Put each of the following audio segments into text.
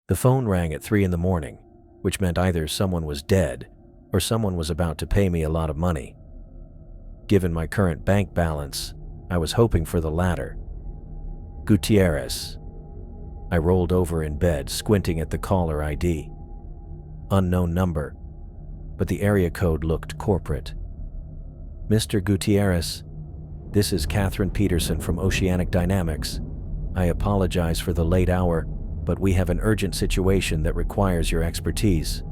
The phone rang at 3 in the morning, which meant either someone was dead or someone was about to pay me a lot of money. Given my current bank balance, I was hoping for the latter. Gutierrez. I rolled over in bed, squinting at the caller ID. Unknown number, but the area code looked corporate. Mr. Gutierrez, this is Catherine Peterson from Oceanic Dynamics. I apologize for the late hour, but we have an urgent situation that requires your expertise.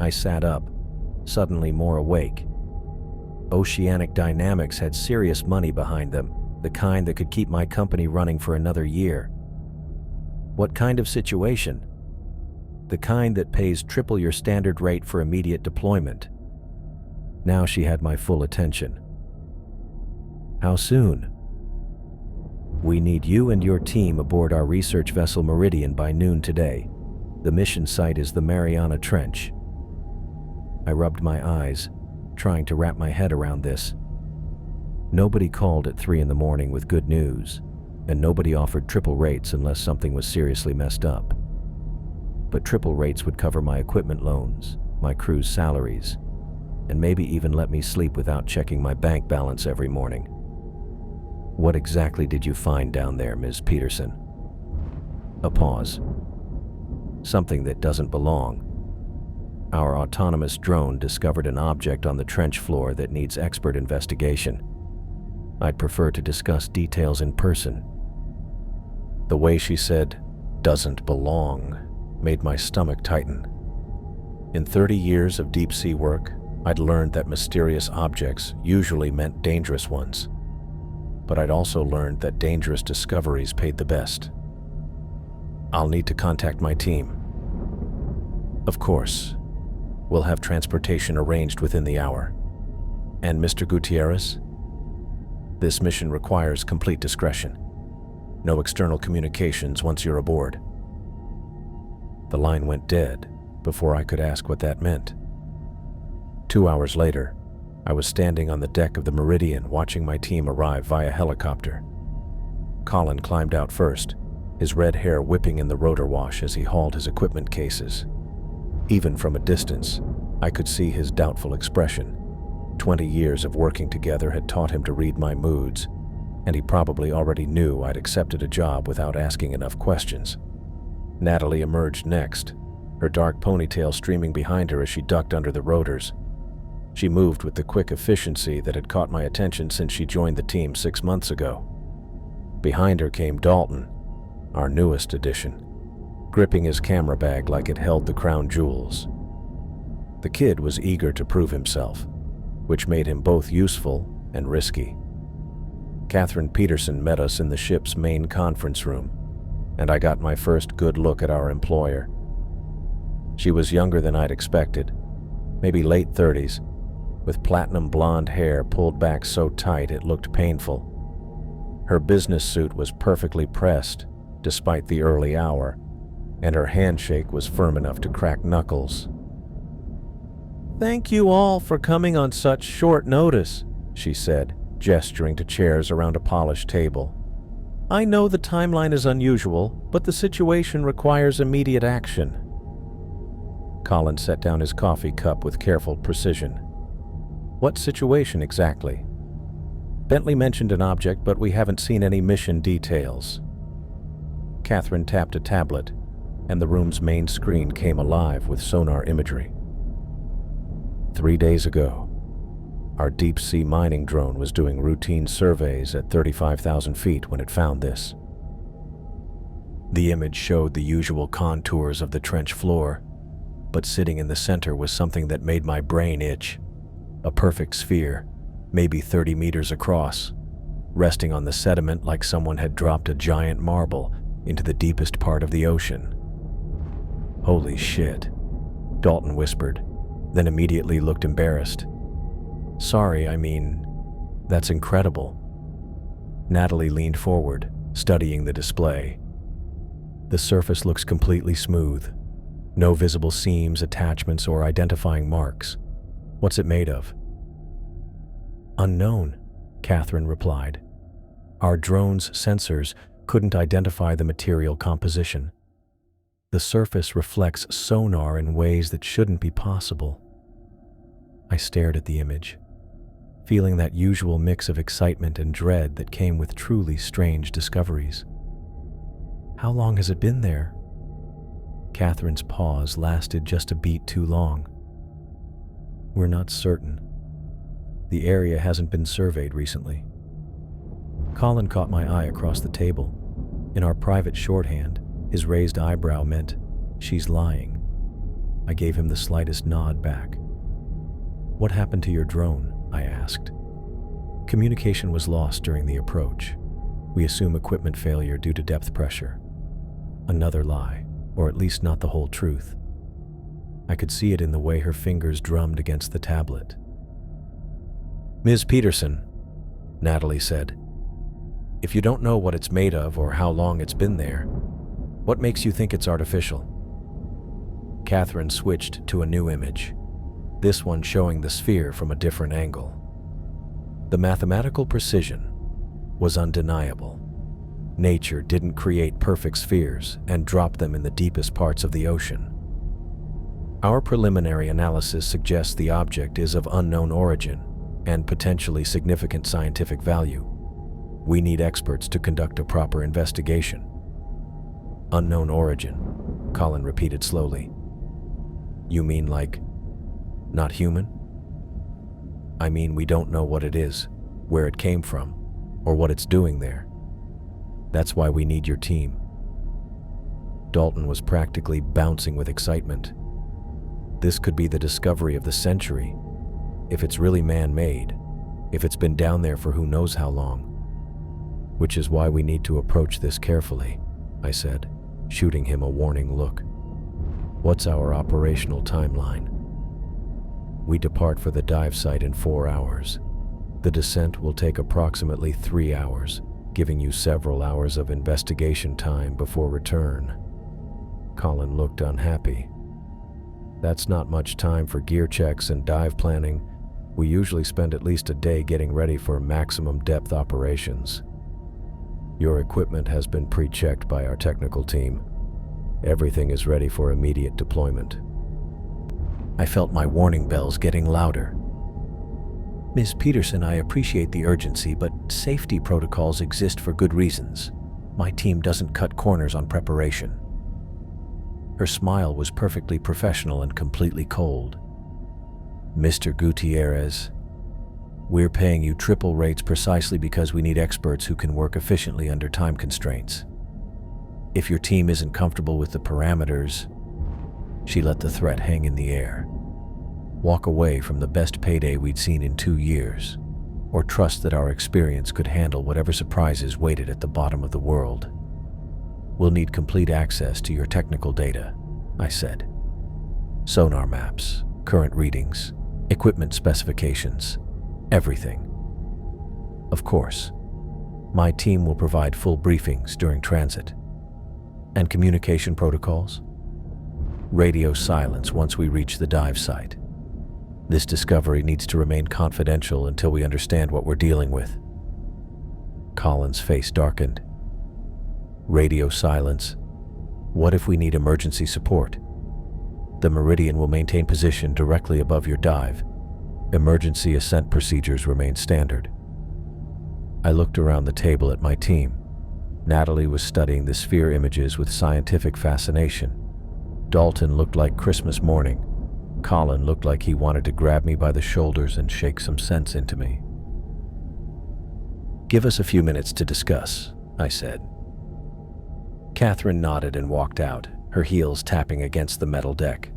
I sat up, suddenly more awake. Oceanic Dynamics had serious money behind them, the kind that could keep my company running for another year. What kind of situation? The kind that pays triple your standard rate for immediate deployment. Now she had my full attention. How soon? We need you and your team aboard our research vessel Meridian by noon today. The mission site is the Mariana Trench. I rubbed my eyes, trying to wrap my head around this. Nobody called at 3 in the morning with good news, and nobody offered triple rates unless something was seriously messed up. But triple rates would cover my equipment loans, my crew's salaries, and maybe even let me sleep without checking my bank balance every morning. What exactly did you find down there, Ms. Peterson? A pause. Something that doesn't belong. Our autonomous drone discovered an object on the trench floor that needs expert investigation. I'd prefer to discuss details in person. The way she said, "doesn't belong," made my stomach tighten. In 30 years of deep-sea work, I'd learned that mysterious objects usually meant dangerous ones. But I'd also learned that dangerous discoveries paid the best. I'll need to contact my team. Of course. We'll have transportation arranged within the hour. And Mr. Gutierrez? This mission requires complete discretion. No external communications once you're aboard. The line went dead before I could ask what that meant. 2 hours later, I was standing on the deck of the Meridian watching my team arrive via helicopter. Colin climbed out first, his red hair whipping in the rotor wash as he hauled his equipment cases. Even from a distance, I could see his doubtful expression. 20 years of working together had taught him to read my moods, and he probably already knew I'd accepted a job without asking enough questions. Natalie emerged next, her dark ponytail streaming behind her as she ducked under the rotors. She moved with the quick efficiency that had caught my attention since she joined the team 6 months ago. Behind her came Dalton, our newest addition, gripping his camera bag like it held the crown jewels. The kid was eager to prove himself, which made him both useful and risky. Catherine Peterson met us in the ship's main conference room, and I got my first good look at our employer. She was younger than I'd expected, maybe late 30s, with platinum blonde hair pulled back so tight it looked painful. Her business suit was perfectly pressed, despite the early hour, and her handshake was firm enough to crack knuckles. "Thank you all for coming on such short notice," she said, gesturing to chairs around a polished table. "I know the timeline is unusual, but the situation requires immediate action." Colin set down his coffee cup with careful precision. "What situation exactly?" "Bentley mentioned an object, but we haven't seen any mission details." Catherine tapped a tablet, and the room's main screen came alive with sonar imagery. 3 days ago, our deep-sea mining drone was doing routine surveys at 35,000 feet when it found this. The image showed the usual contours of the trench floor, but sitting in the center was something that made my brain itch. A perfect sphere, maybe 30 meters across, resting on the sediment like someone had dropped a giant marble into the deepest part of the ocean. "Holy shit," Dalton whispered, then immediately looked embarrassed. "Sorry, that's incredible." Natalie leaned forward, studying the display. "The surface looks completely smooth. No visible seams, attachments, or identifying marks. What's it made of?" "Unknown," Catherine replied. "Our drone's sensors couldn't identify the material composition." The surface reflects sonar in ways that shouldn't be possible. I stared at the image, feeling that usual mix of excitement and dread that came with truly strange discoveries. How long has it been there? Catherine's pause lasted just a beat too long. We're not certain. The area hasn't been surveyed recently. Colin caught my eye across the table. In our private shorthand, his raised eyebrow meant, "She's lying." I gave him the slightest nod back. "What happened to your drone?" I asked. "Communication was lost during the approach. We assume equipment failure due to depth pressure." Another lie, or at least not the whole truth. I could see it in the way her fingers drummed against the tablet. "Ms. Peterson," Natalie said, "if you don't know what it's made of or how long it's been there, what makes you think it's artificial?" Catherine switched to a new image, this one showing the sphere from a different angle. The mathematical precision was undeniable. Nature didn't create perfect spheres and drop them in the deepest parts of the ocean. Our preliminary analysis suggests the object is of unknown origin and potentially significant scientific value. We need experts to conduct a proper investigation. "Unknown origin," Colin repeated slowly. "You mean like, not human?" "I mean we don't know what it is, where it came from, or what it's doing there. That's why we need your team." Dalton was practically bouncing with excitement. This could be the discovery of the century, if it's really man-made, if it's been down there for who knows how long. "Which is why we need to approach this carefully," I said, shooting him a warning look. "What's our operational timeline?" "We depart for the dive site in 4 hours. The descent will take approximately 3 hours, giving you several hours of investigation time before return." Colin looked unhappy. "That's not much time for gear checks and dive planning. We usually spend at least a day getting ready for maximum depth operations." "Your equipment has been pre-checked by our technical team. Everything is ready for immediate deployment." I felt my warning bells getting louder. "Ms. Peterson, I appreciate the urgency, but safety protocols exist for good reasons. My team doesn't cut corners on preparation." Her smile was perfectly professional and completely cold. "Mr. Gutierrez, we're paying you triple rates precisely because we need experts who can work efficiently under time constraints. If your team isn't comfortable with the parameters," she let the threat hang in the air, "walk away from the best payday we'd seen in 2 years, or trust that our experience could handle whatever surprises waited at the bottom of the world. We'll need complete access to your technical data," I said. "Sonar maps, current readings, equipment specifications, everything. Of course, my team will provide full briefings during transit. And communication protocols? Radio silence once we reach the dive site. This discovery needs to remain confidential until we understand what we're dealing with." Colin's face darkened. "Radio silence? What if we need emergency support? The Meridian will maintain position directly above your dive. Emergency ascent procedures remain standard." I looked around the table at my team. Natalie was studying the sphere images with scientific fascination. Dalton looked like Christmas morning. Colin looked like he wanted to grab me by the shoulders and shake some sense into me. "Give us a few minutes to discuss," I said. Catherine nodded and walked out, her heels tapping against the metal deck.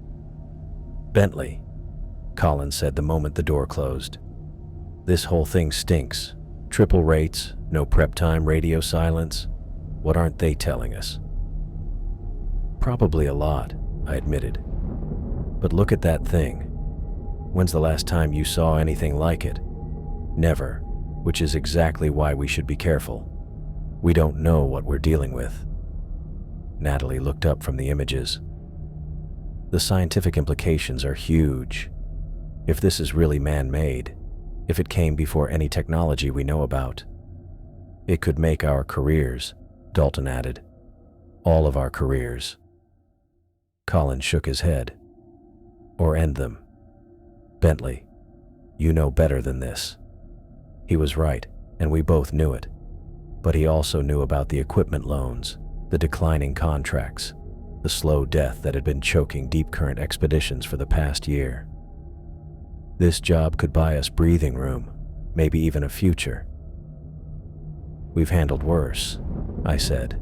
"Bentley," Colin said the moment the door closed, "this whole thing stinks. Triple rates, no prep time, radio silence. What aren't they telling us?" "Probably a lot," I admitted. "But look at that thing. When's the last time you saw anything like it? Never, which is exactly why we should be careful. We don't know what we're dealing with." Natalie looked up from the images. "The scientific implications are huge. If this is really man-made, if it came before any technology we know about, it could make our careers," Dalton added. "All of our careers." Colin shook his head. Or end them. Bentley, you know better than this. He was right, and we both knew it. But he also knew about the equipment loans, the declining contracts, the slow death that had been choking deep current expeditions for the past year. This job could buy us breathing room, maybe even a future. We've handled worse, I said,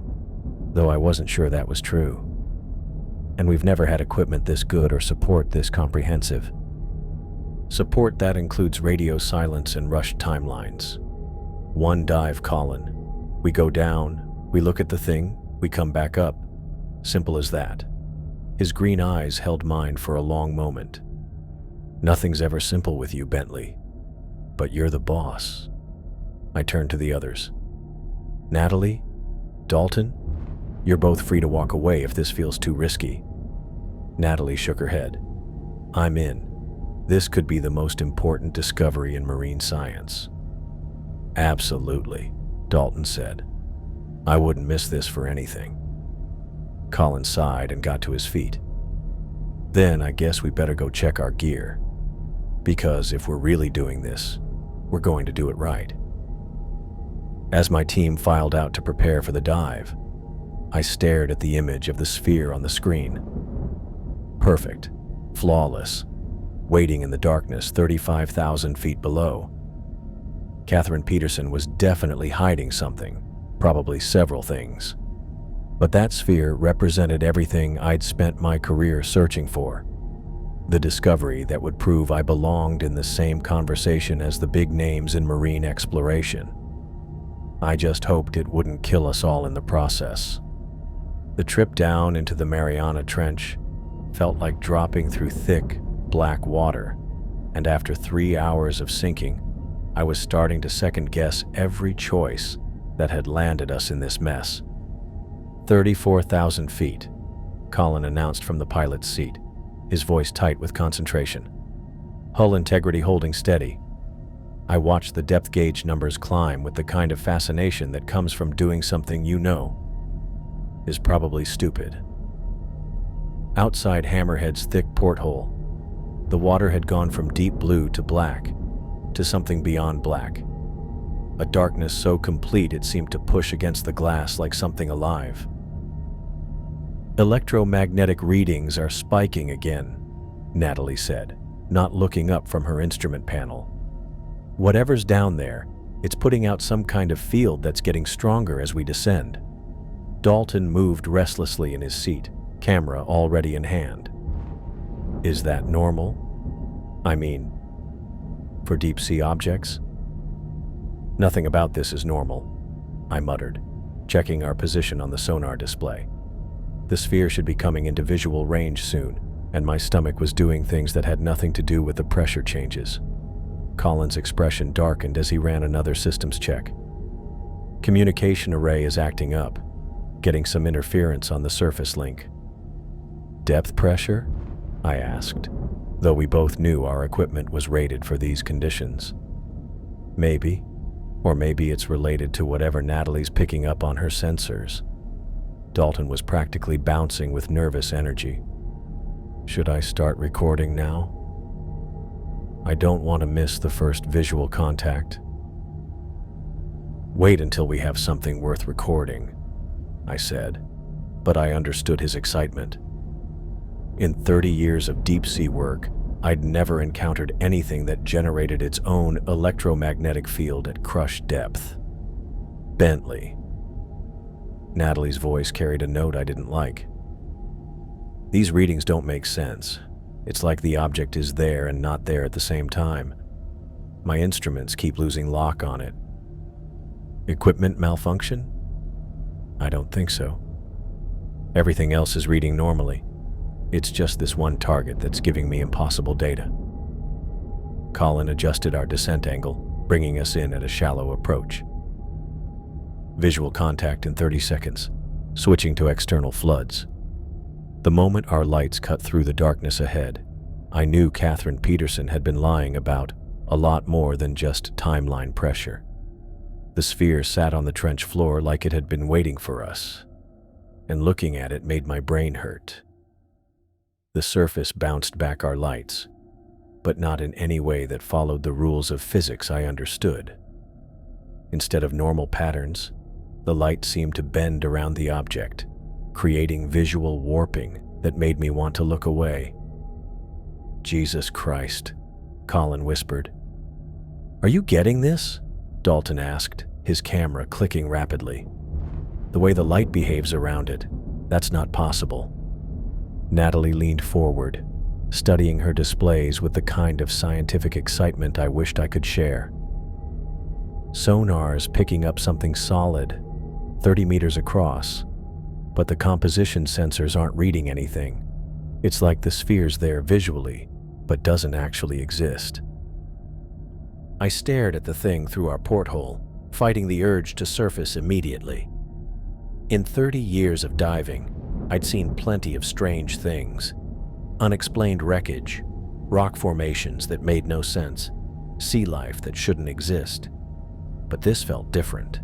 though I wasn't sure that was true. And we've never had equipment this good or support this comprehensive. Support that includes radio silence and rushed timelines. One dive, Colin. We go down, we look at the thing, we come back up. Simple as that. His green eyes held mine for a long moment. Nothing's ever simple with you, Bentley. But you're the boss. I turned to the others. Natalie? Dalton? You're both free to walk away if this feels too risky. Natalie shook her head. I'm in. This could be the most important discovery in marine science. Absolutely, Dalton said. I wouldn't miss this for anything. Colin sighed and got to his feet. Then I guess we better go check our gear. Because if we're really doing this, we're going to do it right. As my team filed out to prepare for the dive, I stared at the image of the sphere on the screen. Perfect, flawless, waiting in the darkness 35,000 feet below. Catherine Peterson was definitely hiding something, probably several things. But that sphere represented everything I'd spent my career searching for. The discovery that would prove I belonged in the same conversation as the big names in marine exploration. I just hoped it wouldn't kill us all in the process. The trip down into the Mariana Trench felt like dropping through thick, black water, and after 3 hours of sinking, I was starting to second-guess every choice that had landed us in this mess. 34,000 feet, Colin announced from the pilot's seat, his voice tight with concentration. Hull integrity holding steady. I watched the depth gauge numbers climb with the kind of fascination that comes from doing something you know is probably stupid. Outside Hammerhead's thick porthole, the water had gone from deep blue to black, to something beyond black. A darkness so complete it seemed to push against the glass like something alive. Electromagnetic readings are spiking again, Natalie said, not looking up from her instrument panel. Whatever's down there, it's putting out some kind of field that's getting stronger as we descend. Dalton moved restlessly in his seat, camera already in hand. Is that normal? I mean, for deep-sea objects? Nothing about this is normal, I muttered, checking our position on the sonar display. The sphere should be coming into visual range soon, and my stomach was doing things that had nothing to do with the pressure changes. Colin's expression darkened as he ran another systems check. Communication array is acting up, getting some interference on the surface link. Depth pressure? I asked, though we both knew our equipment was rated for these conditions. Maybe, or maybe it's related to whatever Natalie's picking up on her sensors. Dalton was practically bouncing with nervous energy. Should I start recording now? I don't want to miss the first visual contact. Wait until we have something worth recording, I said, but I understood his excitement. In 30 years of deep-sea work, I'd never encountered anything that generated its own electromagnetic field at crushed depth. Bentley. Natalie's voice carried a note I didn't like. These readings don't make sense. It's like the object is there and not there at the same time. My instruments keep losing lock on it. Equipment malfunction? I don't think so. Everything else is reading normally. It's just this one target that's giving me impossible data. Colin adjusted our descent angle, bringing us in at a shallow approach. Visual contact in 30 seconds, switching to external floods. The moment our lights cut through the darkness ahead, I knew Catherine Peterson had been lying about a lot more than just timeline pressure. The sphere sat on the trench floor like it had been waiting for us, and looking at it made my brain hurt. The surface bounced back our lights, but not in any way that followed the rules of physics I understood. Instead of normal patterns, the light seemed to bend around the object, creating visual warping that made me want to look away. "Jesus Christ," Colin whispered. "Are you getting this?" Dalton asked, his camera clicking rapidly. "The way the light behaves around it, that's not possible." Natalie leaned forward, studying her displays with the kind of scientific excitement I wished I could share. "Sonar's picking up something solid, 30 meters across, but the composition sensors aren't reading anything. It's like the sphere's there visually, but doesn't actually exist." I stared at the thing through our porthole, fighting the urge to surface immediately. In 30 years of diving, I'd seen plenty of strange things. Unexplained wreckage, rock formations that made no sense, sea life that shouldn't exist. But this felt different.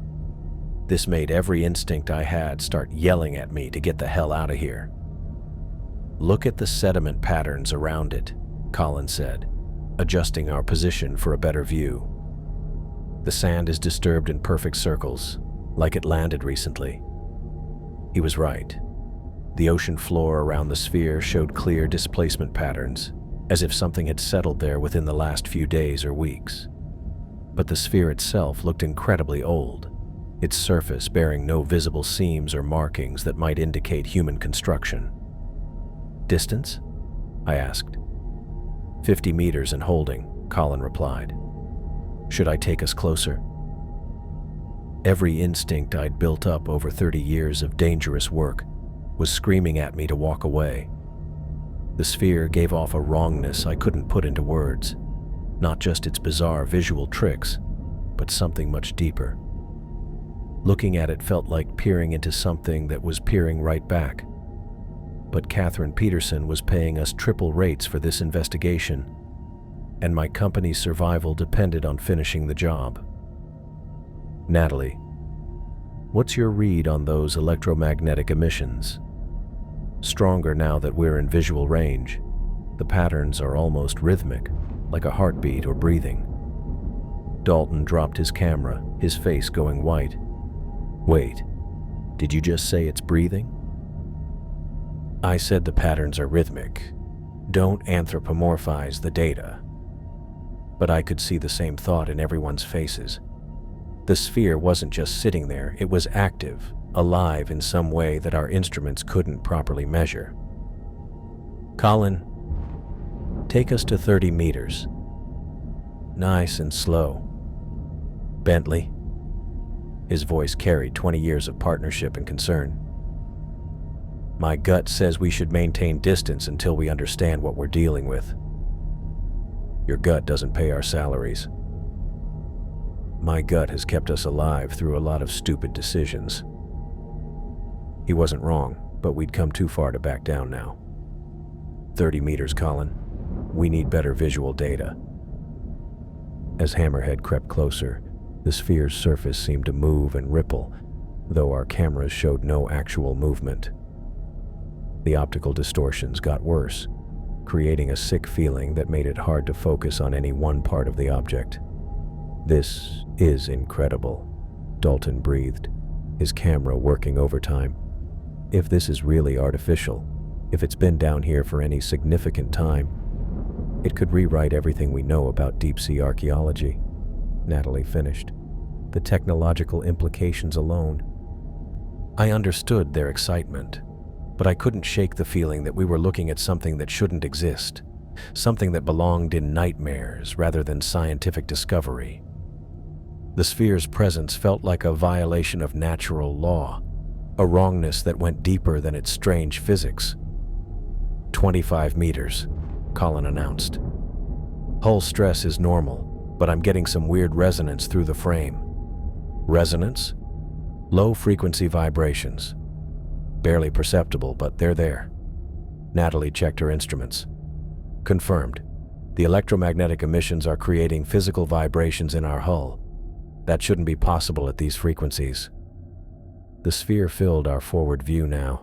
This made every instinct I had start yelling at me to get the hell out of here. "Look at the sediment patterns around it," Colin said, adjusting our position for a better view. "The sand is disturbed in perfect circles, like it landed recently." He was right. The ocean floor around the sphere showed clear displacement patterns, as if something had settled there within the last few days or weeks. But the sphere itself looked incredibly old, its surface bearing no visible seams or markings that might indicate human construction. "Distance?" I asked. 50 meters and holding," Colin replied. "Should I take us closer?" Every instinct I'd built up over 30 years of dangerous work was screaming at me to walk away. The sphere gave off a wrongness I couldn't put into words, not just its bizarre visual tricks, but something much deeper. Looking at it felt like peering into something that was peering right back. But Catherine Peterson was paying us triple rates for this investigation, and my company's survival depended on finishing the job. "Natalie, what's your read on those electromagnetic emissions?" "Stronger now that we're in visual range. The patterns are almost rhythmic, like a heartbeat or breathing." Dalton dropped his camera, his face going white. "Wait, did you just say it's breathing?" "I said the patterns are rhythmic. Don't anthropomorphize the data." But I could see the same thought in everyone's faces. The sphere wasn't just sitting there, it was active, alive in some way that our instruments couldn't properly measure. "Colin, take us to 30 meters. Nice and slow." "Bentley." His voice carried 20 years of partnership and concern. "My gut says we should maintain distance until we understand what we're dealing with." "Your gut doesn't pay our salaries." "My gut has kept us alive through a lot of stupid decisions." He wasn't wrong, but we'd come too far to back down now. 30 meters, Colin. We need better visual data." As Hammerhead crept closer, the sphere's surface seemed to move and ripple, though our cameras showed no actual movement. The optical distortions got worse, creating a sick feeling that made it hard to focus on any one part of the object. "This is incredible," Dalton breathed, his camera working overtime. "If this is really artificial, if it's been down here for any significant time, it could rewrite everything we know about deep-sea archaeology," Natalie finished. "The technological implications alone." I understood their excitement, but I couldn't shake the feeling that we were looking at something that shouldn't exist, something that belonged in nightmares rather than scientific discovery. The sphere's presence felt like a violation of natural law, a wrongness that went deeper than its strange physics. 25 meters, Colin announced. "Hull stress is normal, but I'm getting some weird resonance through the frame." "Resonance?" "Low-frequency vibrations. Barely perceptible, but they're there." Natalie checked her instruments. "Confirmed. The electromagnetic emissions are creating physical vibrations in our hull. That shouldn't be possible at these frequencies." The sphere filled our forward view now,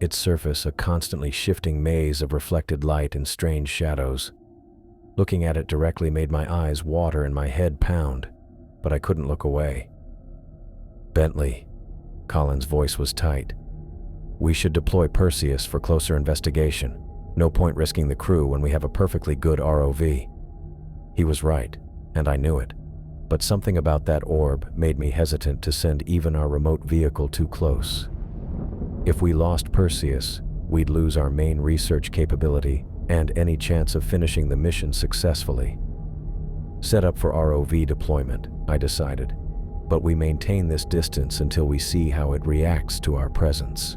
its surface a constantly shifting maze of reflected light and strange shadows. Looking at it directly made my eyes water and my head pound, but I couldn't look away. "Bentley," Colin's voice was tight. "We should deploy Perseus for closer investigation. No point risking the crew when we have a perfectly good ROV." He was right, and I knew it, but something about that orb made me hesitant to send even our remote vehicle too close. If we lost Perseus, we'd lose our main research capability and any chance of finishing the mission successfully. Set up for ROV deployment, I decided, but we maintain this distance until we see how it reacts to our presence.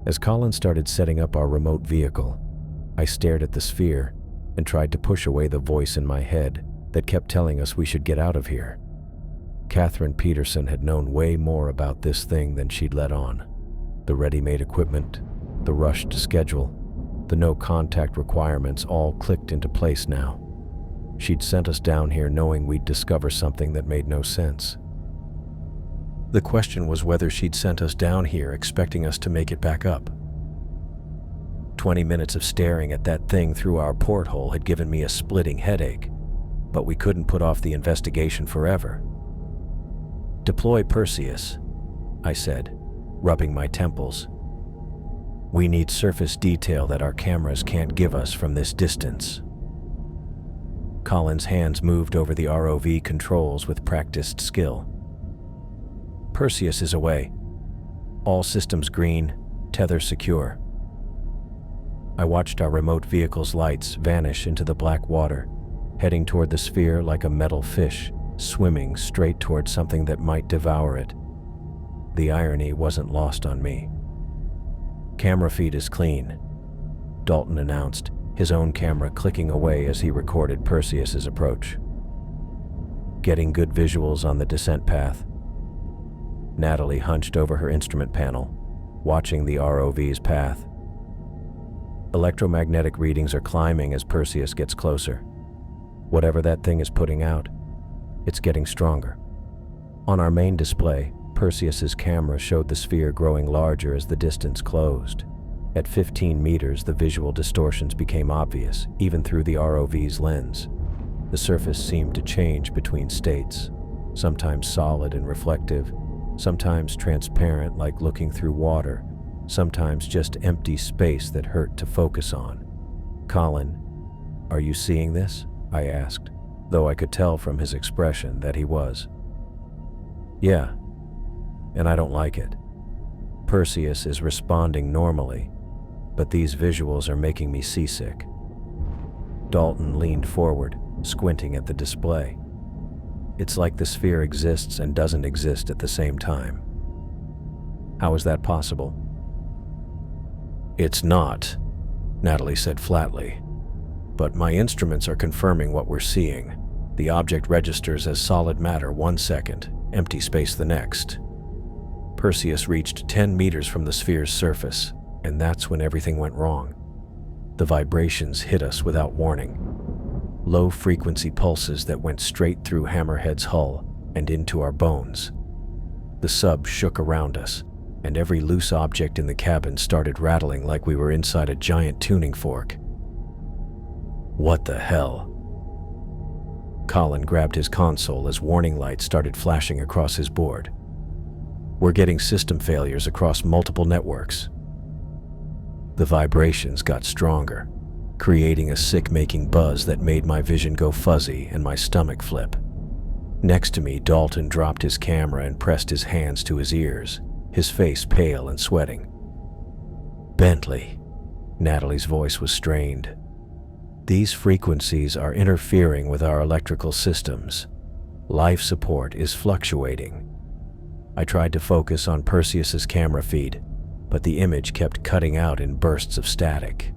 As Colin started setting up our remote vehicle, I stared at the sphere and tried to push away the voice in my head that kept telling us we should get out of here. Catherine Peterson had known way more about this thing than she'd let on. The ready-made equipment, the rushed schedule, the no-contact requirements all clicked into place now. She'd sent us down here knowing we'd discover something that made no sense. The question was whether she'd sent us down here expecting us to make it back up. 20 minutes of staring at that thing through our porthole had given me a splitting headache, but we couldn't put off the investigation forever. "Deploy Perseus," I said, rubbing my temples. "We need surface detail that our cameras can't give us from this distance." Colin's hands moved over the ROV controls with practiced skill. "Perseus is away. All systems green, tether secure." I watched our remote vehicle's lights vanish into the black water, heading toward the sphere like a metal fish, swimming straight toward something that might devour it. The irony wasn't lost on me. "Camera feed is clean," Dalton announced, his own camera clicking away as he recorded Perseus's approach. "Getting good visuals on the descent path." Natalie hunched over her instrument panel, watching the ROV's path. "Electromagnetic readings are climbing as Perseus gets closer. Whatever that thing is putting out, it's getting stronger." On our main display, Perseus's camera showed the sphere growing larger as the distance closed. At 15 meters, the visual distortions became obvious, even through the ROV's lens. The surface seemed to change between states, sometimes solid and reflective, sometimes transparent like looking through water, sometimes just empty space that hurt to focus on. "Colin, are you seeing this?" I asked, though I could tell from his expression that he was. "Yeah, and I don't like it. Perseus is responding normally, but these visuals are making me seasick." Dalton leaned forward, squinting at the display. "It's like the sphere exists and doesn't exist at the same time." "How is that possible?" "It's not," Natalie said flatly. "But my instruments are confirming what we're seeing. The object registers as solid matter 1 second, empty space the next." Perseus reached 10 meters from the sphere's surface, and that's when everything went wrong. The vibrations hit us without warning. Low-frequency pulses that went straight through Hammerhead's hull and into our bones. The sub shook around us, and every loose object in the cabin started rattling like we were inside a giant tuning fork. "What the hell?" Colin grabbed his console as warning lights started flashing across his board. "We're getting system failures across multiple networks." The vibrations got stronger, creating a sick-making buzz that made my vision go fuzzy and my stomach flip. Next to me, Dalton dropped his camera and pressed his hands to his ears, his face pale and sweating. "Bentley," Natalie's voice was strained. "These frequencies are interfering with our electrical systems. Life support is fluctuating." I tried to focus on Perseus's camera feed, but the image kept cutting out in bursts of static.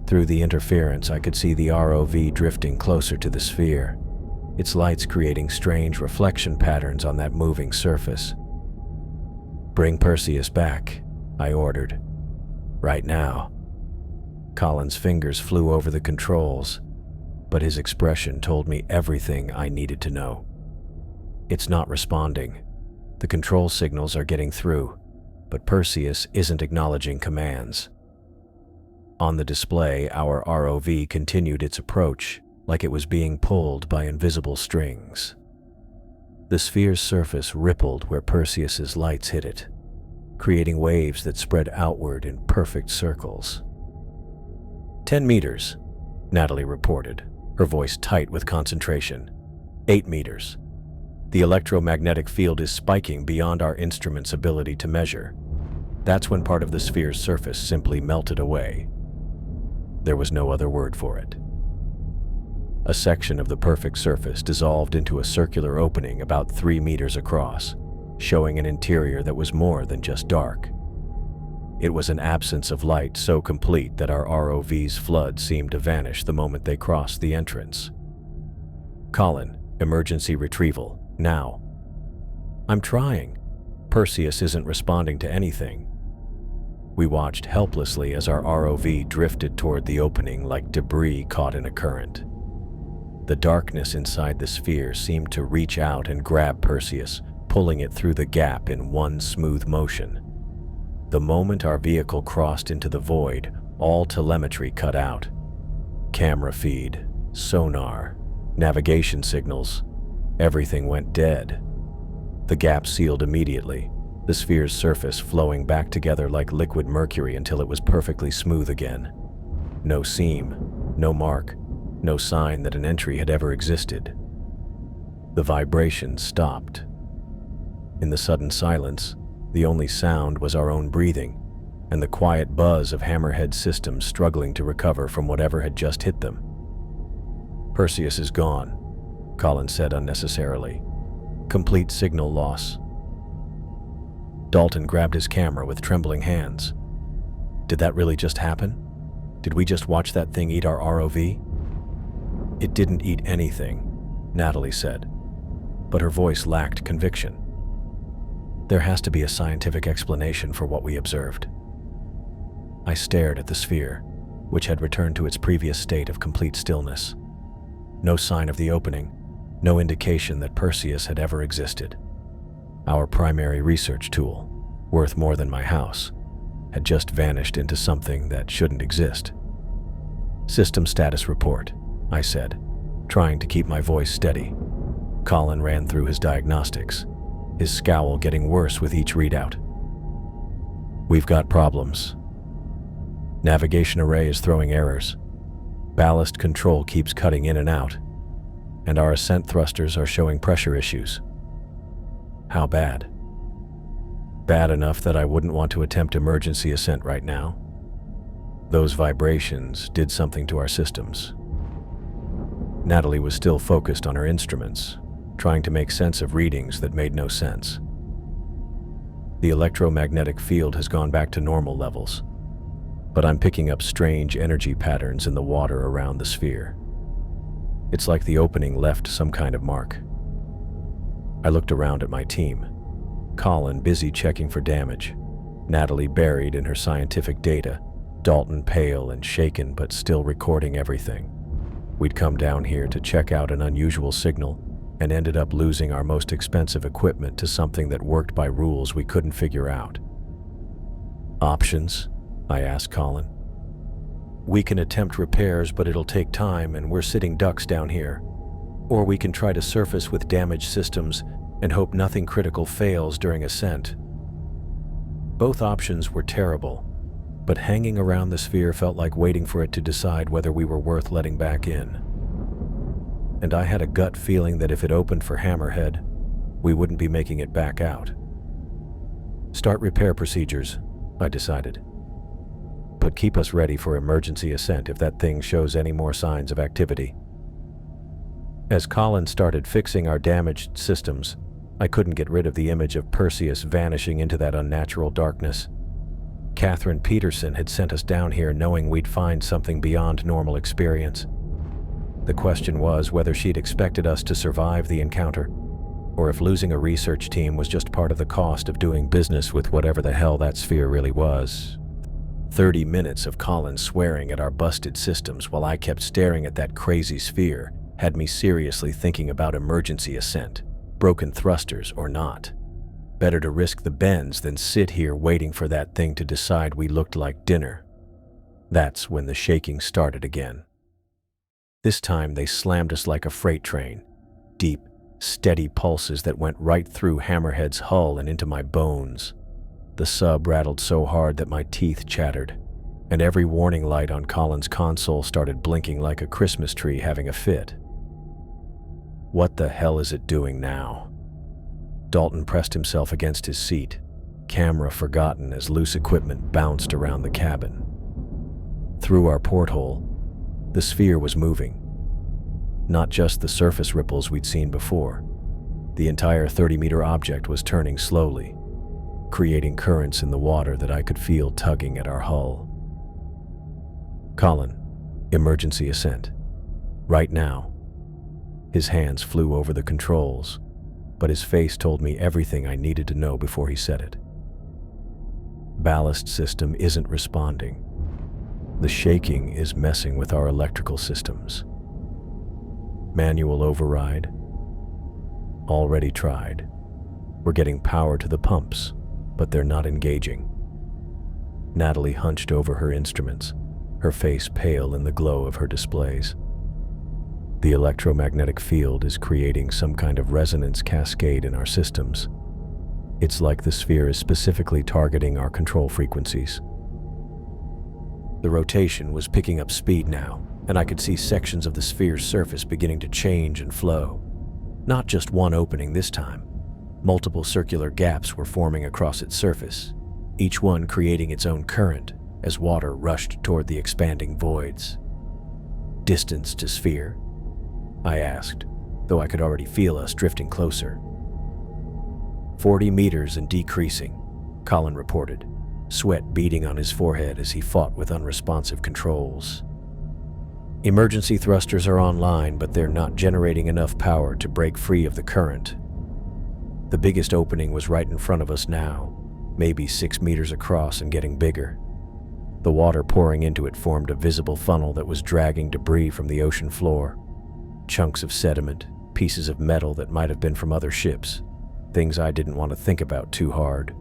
Through the interference, I could see the ROV drifting closer to the sphere, its lights creating strange reflection patterns on that moving surface. "Bring Perseus back," I ordered. "Right now." Colin's fingers flew over the controls, but his expression told me everything I needed to know. "It's not responding. The control signals are getting through, but Perseus isn't acknowledging commands. On the display, our ROV continued its approach like it was being pulled by invisible strings. The sphere's surface rippled where Perseus's lights hit it, creating waves that spread outward in perfect circles. 10 meters, Natalie reported, her voice tight with concentration. 8 meters. The electromagnetic field is spiking beyond our instrument's ability to measure. That's when part of the sphere's surface simply melted away. There was no other word for it. A section of the perfect surface dissolved into a circular opening about 3 meters across, showing an interior that was more than just dark. It was an absence of light so complete that our ROV's flood seemed to vanish the moment they crossed the entrance. "Colin, emergency retrieval, now." "I'm trying." Perseus isn't responding to anything. We watched helplessly as our ROV drifted toward the opening like debris caught in a current. The darkness inside the sphere seemed to reach out and grab Perseus, pulling it through the gap in one smooth motion. The moment our vehicle crossed into the void, all telemetry cut out. Camera feed, sonar, navigation signals, everything went dead. The gap sealed immediately, the sphere's surface flowing back together like liquid mercury until it was perfectly smooth again. No seam, no mark, no sign that an entry had ever existed. The vibration stopped. In the sudden silence, the only sound was our own breathing and the quiet buzz of Hammerhead systems struggling to recover from whatever had just hit them. "Perseus is gone," Colin said unnecessarily. "Complete signal loss." Dalton grabbed his camera with trembling hands. "Did that really just happen? Did we just watch that thing eat our ROV?" "It didn't eat anything," Natalie said, but her voice lacked conviction. "There has to be a scientific explanation for what we observed." I stared at the sphere, which had returned to its previous state of complete stillness. No sign of the opening, no indication that Perseus had ever existed. Our primary research tool, worth more than my house, had just vanished into something that shouldn't exist. "System status report," I said, trying to keep my voice steady. Colin ran through his diagnostics, his scowl getting worse with each readout. "We've got problems. Navigation array is throwing errors. Ballast control keeps cutting in and out, and our ascent thrusters are showing pressure issues." "How bad?" "Bad enough that I wouldn't want to attempt emergency ascent right now. Those vibrations did something to our systems." Natalie was still focused on her instruments, trying to make sense of readings that made no sense. "The electromagnetic field has gone back to normal levels, but I'm picking up strange energy patterns in the water around the sphere. It's like the opening left some kind of mark." I looked around at my team. Colin busy checking for damage, Natalie buried in her scientific data, Dalton pale and shaken but still recording everything. We'd come down here to check out an unusual signal and ended up losing our most expensive equipment to something that worked by rules we couldn't figure out. "Options?" I asked Colin. "We can attempt repairs, but it'll take time and we're sitting ducks down here. Or we can try to surface with damaged systems and hope nothing critical fails during ascent." Both options were terrible, but hanging around the sphere felt like waiting for it to decide whether we were worth letting back in. And I had a gut feeling that if it opened for Hammerhead, we wouldn't be making it back out. "Start repair procedures," I decided. "But keep us ready for emergency ascent if that thing shows any more signs of activity." As Colin started fixing our damaged systems, I couldn't get rid of the image of Perseus vanishing into that unnatural darkness. Catherine Peterson had sent us down here knowing we'd find something beyond normal experience. The question was whether she'd expected us to survive the encounter, or if losing a research team was just part of the cost of doing business with whatever the hell that sphere really was. 30 minutes of Colin swearing at our busted systems while I kept staring at that crazy sphere had me seriously thinking about emergency ascent, broken thrusters or not. Better to risk the bends than sit here waiting for that thing to decide we looked like dinner. That's when the shaking started again. This time they slammed us like a freight train. Deep, steady pulses that went right through Hammerhead's hull and into my bones. The sub rattled so hard that my teeth chattered, and every warning light on Colin's console started blinking like a Christmas tree having a fit. What the hell is it doing now? Dalton pressed himself against his seat, camera forgotten as loose equipment bounced around the cabin. Through our porthole, the sphere was moving. Not just the surface ripples we'd seen before. The entire 30-meter object was turning slowly, creating currents in the water that I could feel tugging at our hull. Colin, emergency ascent. Right now. His hands flew over the controls, but his face told me everything I needed to know before he said it. Ballast system isn't responding. The shaking is messing with our electrical systems. Manual override. Already tried. We're getting power to the pumps, but they're not engaging. Natalie hunched over her instruments, her face pale in the glow of her displays. The electromagnetic field is creating some kind of resonance cascade in our systems. It's like the sphere is specifically targeting our control frequencies. The rotation was picking up speed now, and I could see sections of the sphere's surface beginning to change and flow. Not just one opening this time. Multiple circular gaps were forming across its surface, each one creating its own current as water rushed toward the expanding voids. Distance to sphere? I asked, though I could already feel us drifting closer. 40 meters and decreasing, Colin reported, sweat beading on his forehead as he fought with unresponsive controls. Emergency thrusters are online, but they're not generating enough power to break free of the current. The biggest opening was right in front of us now, maybe 6 meters across and getting bigger. The water pouring into it formed a visible funnel that was dragging debris from the ocean floor. Chunks of sediment, pieces of metal that might have been from other ships, things I didn't want to think about too hard.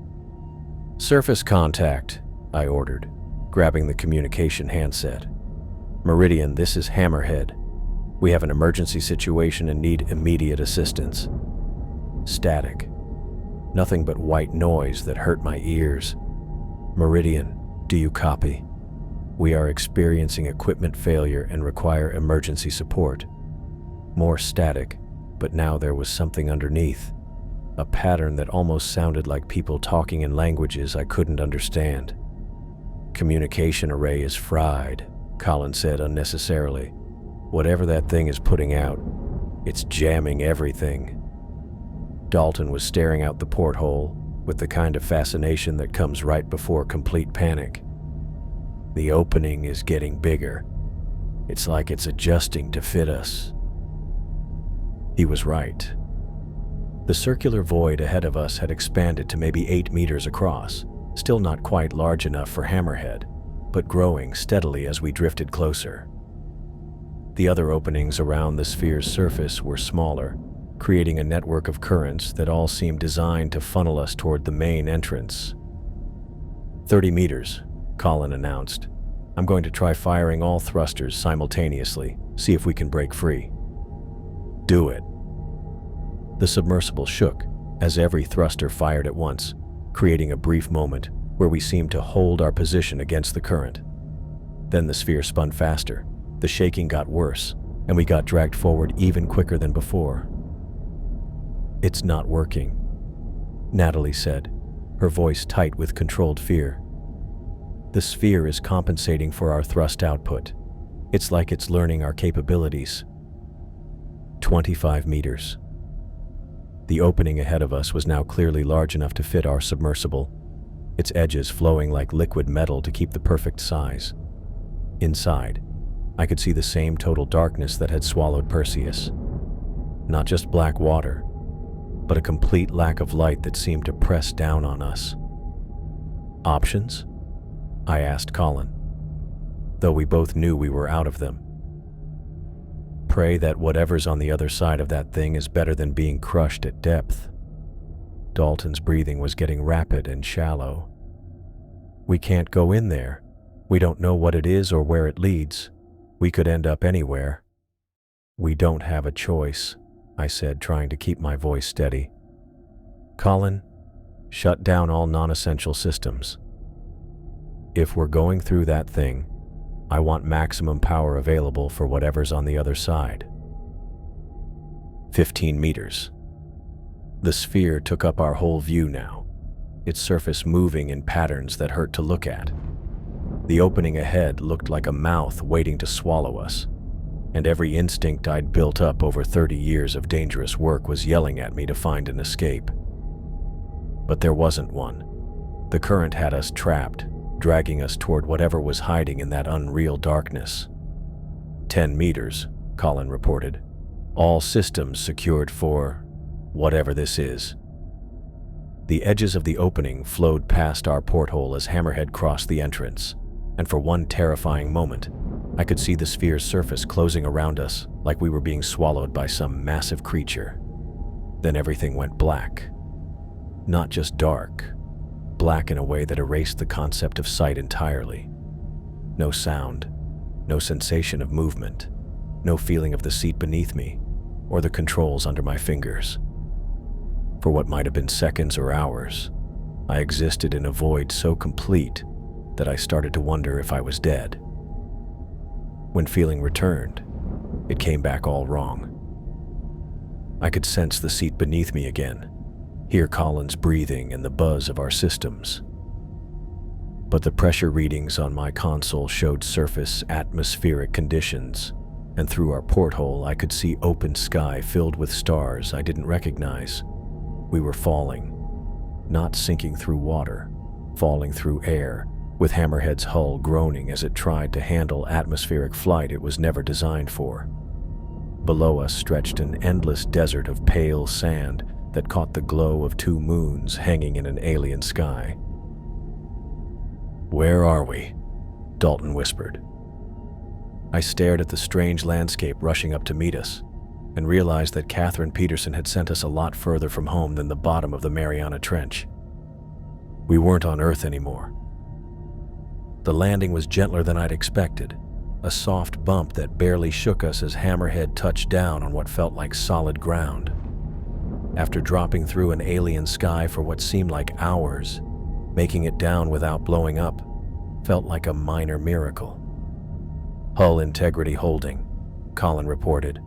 Surface contact, I ordered, grabbing the communication handset. Meridian, this is Hammerhead. We have an emergency situation and need immediate assistance. Static. Nothing but white noise that hurt my ears. Meridian, do you copy? We are experiencing equipment failure and require emergency support. More static, but now there was something underneath. A pattern that almost sounded like people talking in languages I couldn't understand. Communication array is fried, Colin said unnecessarily. Whatever that thing is putting out, it's jamming everything. Dalton was staring out the porthole with the kind of fascination that comes right before complete panic. The opening is getting bigger. It's like it's adjusting to fit us. He was right. The circular void ahead of us had expanded to maybe 8 meters across, still not quite large enough for Hammerhead, but growing steadily as we drifted closer. The other openings around the sphere's surface were smaller, creating a network of currents that all seemed designed to funnel us toward the main entrance. 30 meters, Colin announced. I'm going to try firing all thrusters simultaneously, see if we can break free. Do it. The submersible shook as every thruster fired at once, creating a brief moment where we seemed to hold our position against the current. Then the sphere spun faster, the shaking got worse, and we got dragged forward even quicker than before. It's not working, Natalie said, her voice tight with controlled fear. The sphere is compensating for our thrust output. It's like it's learning our capabilities. 25 meters. The opening ahead of us was now clearly large enough to fit our submersible, its edges flowing like liquid metal to keep the perfect size. Inside, I could see the same total darkness that had swallowed Perseus. Not just black water, but a complete lack of light that seemed to press down on us. Options? I asked Colin, though we both knew we were out of them. Pray that whatever's on the other side of that thing is better than being crushed at depth. Dalton's breathing was getting rapid and shallow. "We can't go in there. We don't know what it is or where it leads. We could end up anywhere." "We don't have a choice," I said, trying to keep my voice steady. "Colin, shut down all non-essential systems. If we're going through that thing, I want maximum power available for whatever's on the other side." 15 meters. The sphere took up our whole view now, its surface moving in patterns that hurt to look at. The opening ahead looked like a mouth waiting to swallow us, and every instinct I'd built up over 30 years of dangerous work was yelling at me to find an escape. But there wasn't one. The current had us trapped, dragging us toward whatever was hiding in that unreal darkness. 10 meters, Colin reported. "All systems secured for whatever this is." The edges of the opening flowed past our porthole as Hammerhead crossed the entrance, and for one terrifying moment, I could see the sphere's surface closing around us like we were being swallowed by some massive creature. Then everything went black. Not just dark, black in a way that erased the concept of sight entirely. No sound, no sensation of movement, no feeling of the seat beneath me or the controls under my fingers. For what might have been seconds or hours, I existed in a void so complete that I started to wonder if I was dead. When feeling returned, it came back all wrong. I could sense the seat beneath me again, hear Colin's breathing and the buzz of our systems. But the pressure readings on my console showed surface atmospheric conditions, and through our porthole I could see open sky filled with stars I didn't recognize. We were falling, not sinking through water, falling through air, with Hammerhead's hull groaning as it tried to handle atmospheric flight it was never designed for. Below us stretched an endless desert of pale sand that caught the glow of 2 moons hanging in an alien sky. "Where are we?" Dalton whispered. I stared at the strange landscape rushing up to meet us, and realized that Catherine Peterson had sent us a lot further from home than the bottom of the Mariana Trench. We weren't on Earth anymore. The landing was gentler than I'd expected, a soft bump that barely shook us as Hammerhead touched down on what felt like solid ground. After dropping through an alien sky for what seemed like hours, making it down without blowing up felt like a minor miracle. "Hull integrity holding," Colin reported,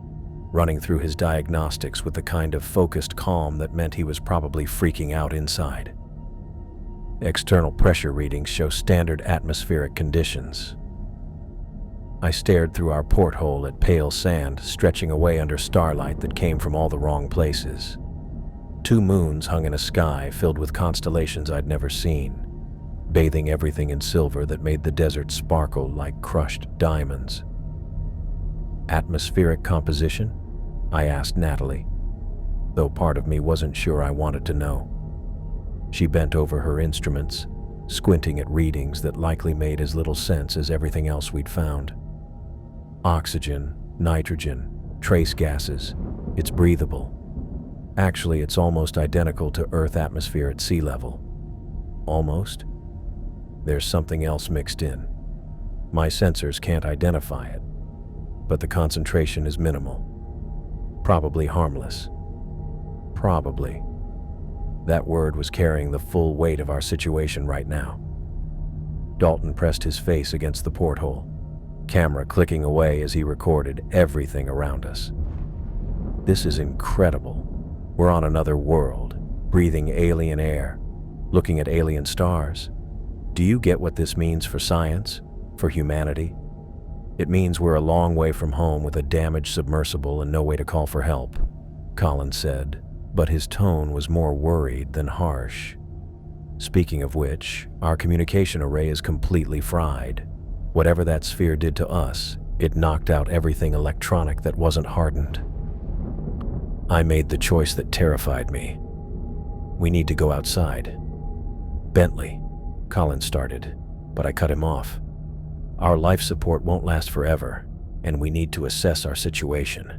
running through his diagnostics with the kind of focused calm that meant he was probably freaking out inside. "External pressure readings show standard atmospheric conditions." I stared through our porthole at pale sand stretching away under starlight that came from all the wrong places. 2 moons hung in a sky filled with constellations I'd never seen, bathing everything in silver that made the desert sparkle like crushed diamonds. "Atmospheric composition?" I asked Natalie, though part of me wasn't sure I wanted to know. She bent over her instruments, squinting at readings that likely made as little sense as everything else we'd found. "Oxygen, nitrogen, trace gases. It's breathable. Actually, it's almost identical to Earth atmosphere at sea level." "Almost?" "There's something else mixed in. My sensors can't identify it, but the concentration is minimal. Probably harmless." Probably. That word was carrying the full weight of our situation right now. Dalton pressed his face against the porthole, camera clicking away as he recorded everything around us. "This is incredible. We're on another world, breathing alien air, looking at alien stars. Do you get what this means for science, for humanity? It means we're a long way from home with a damaged submersible and no way to call for help," Colin said, but his tone was more worried than harsh. "Speaking of which, our communication array is completely fried. Whatever that sphere did to us, it knocked out everything electronic that wasn't hardened." I made the choice that terrified me. "We need to go outside." "Bentley," Colin started, but I cut him off. "Our life support won't last forever, and we need to assess our situation.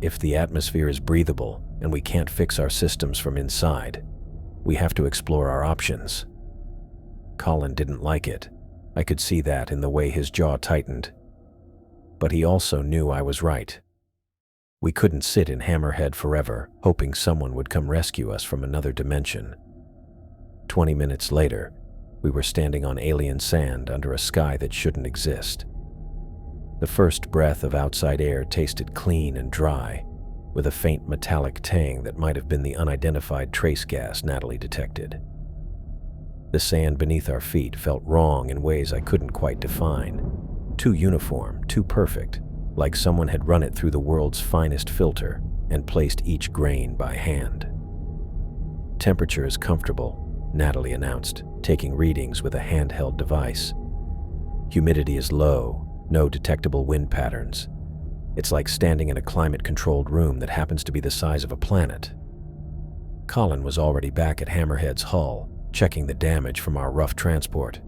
If the atmosphere is breathable and we can't fix our systems from inside, We have to explore our options." Colin didn't like it. I could see that in the way his jaw tightened. But he also knew I was right. We couldn't sit in Hammerhead forever, hoping someone would come rescue us from another dimension. 20 minutes later, we were standing on alien sand under a sky that shouldn't exist. The first breath of outside air tasted clean and dry, with a faint metallic tang that might have been the unidentified trace gas Natalie detected. The sand beneath our feet felt wrong in ways I couldn't quite define. Too uniform, too perfect, like someone had run it through the world's finest filter and placed each grain by hand. "Temperature is comfortable," Natalie announced, taking readings with a handheld device. "Humidity is low, no detectable wind patterns. It's like standing in a climate-controlled room that happens to be the size of a planet." Colin was already back at Hammerhead's hull, checking the damage from our rough transport.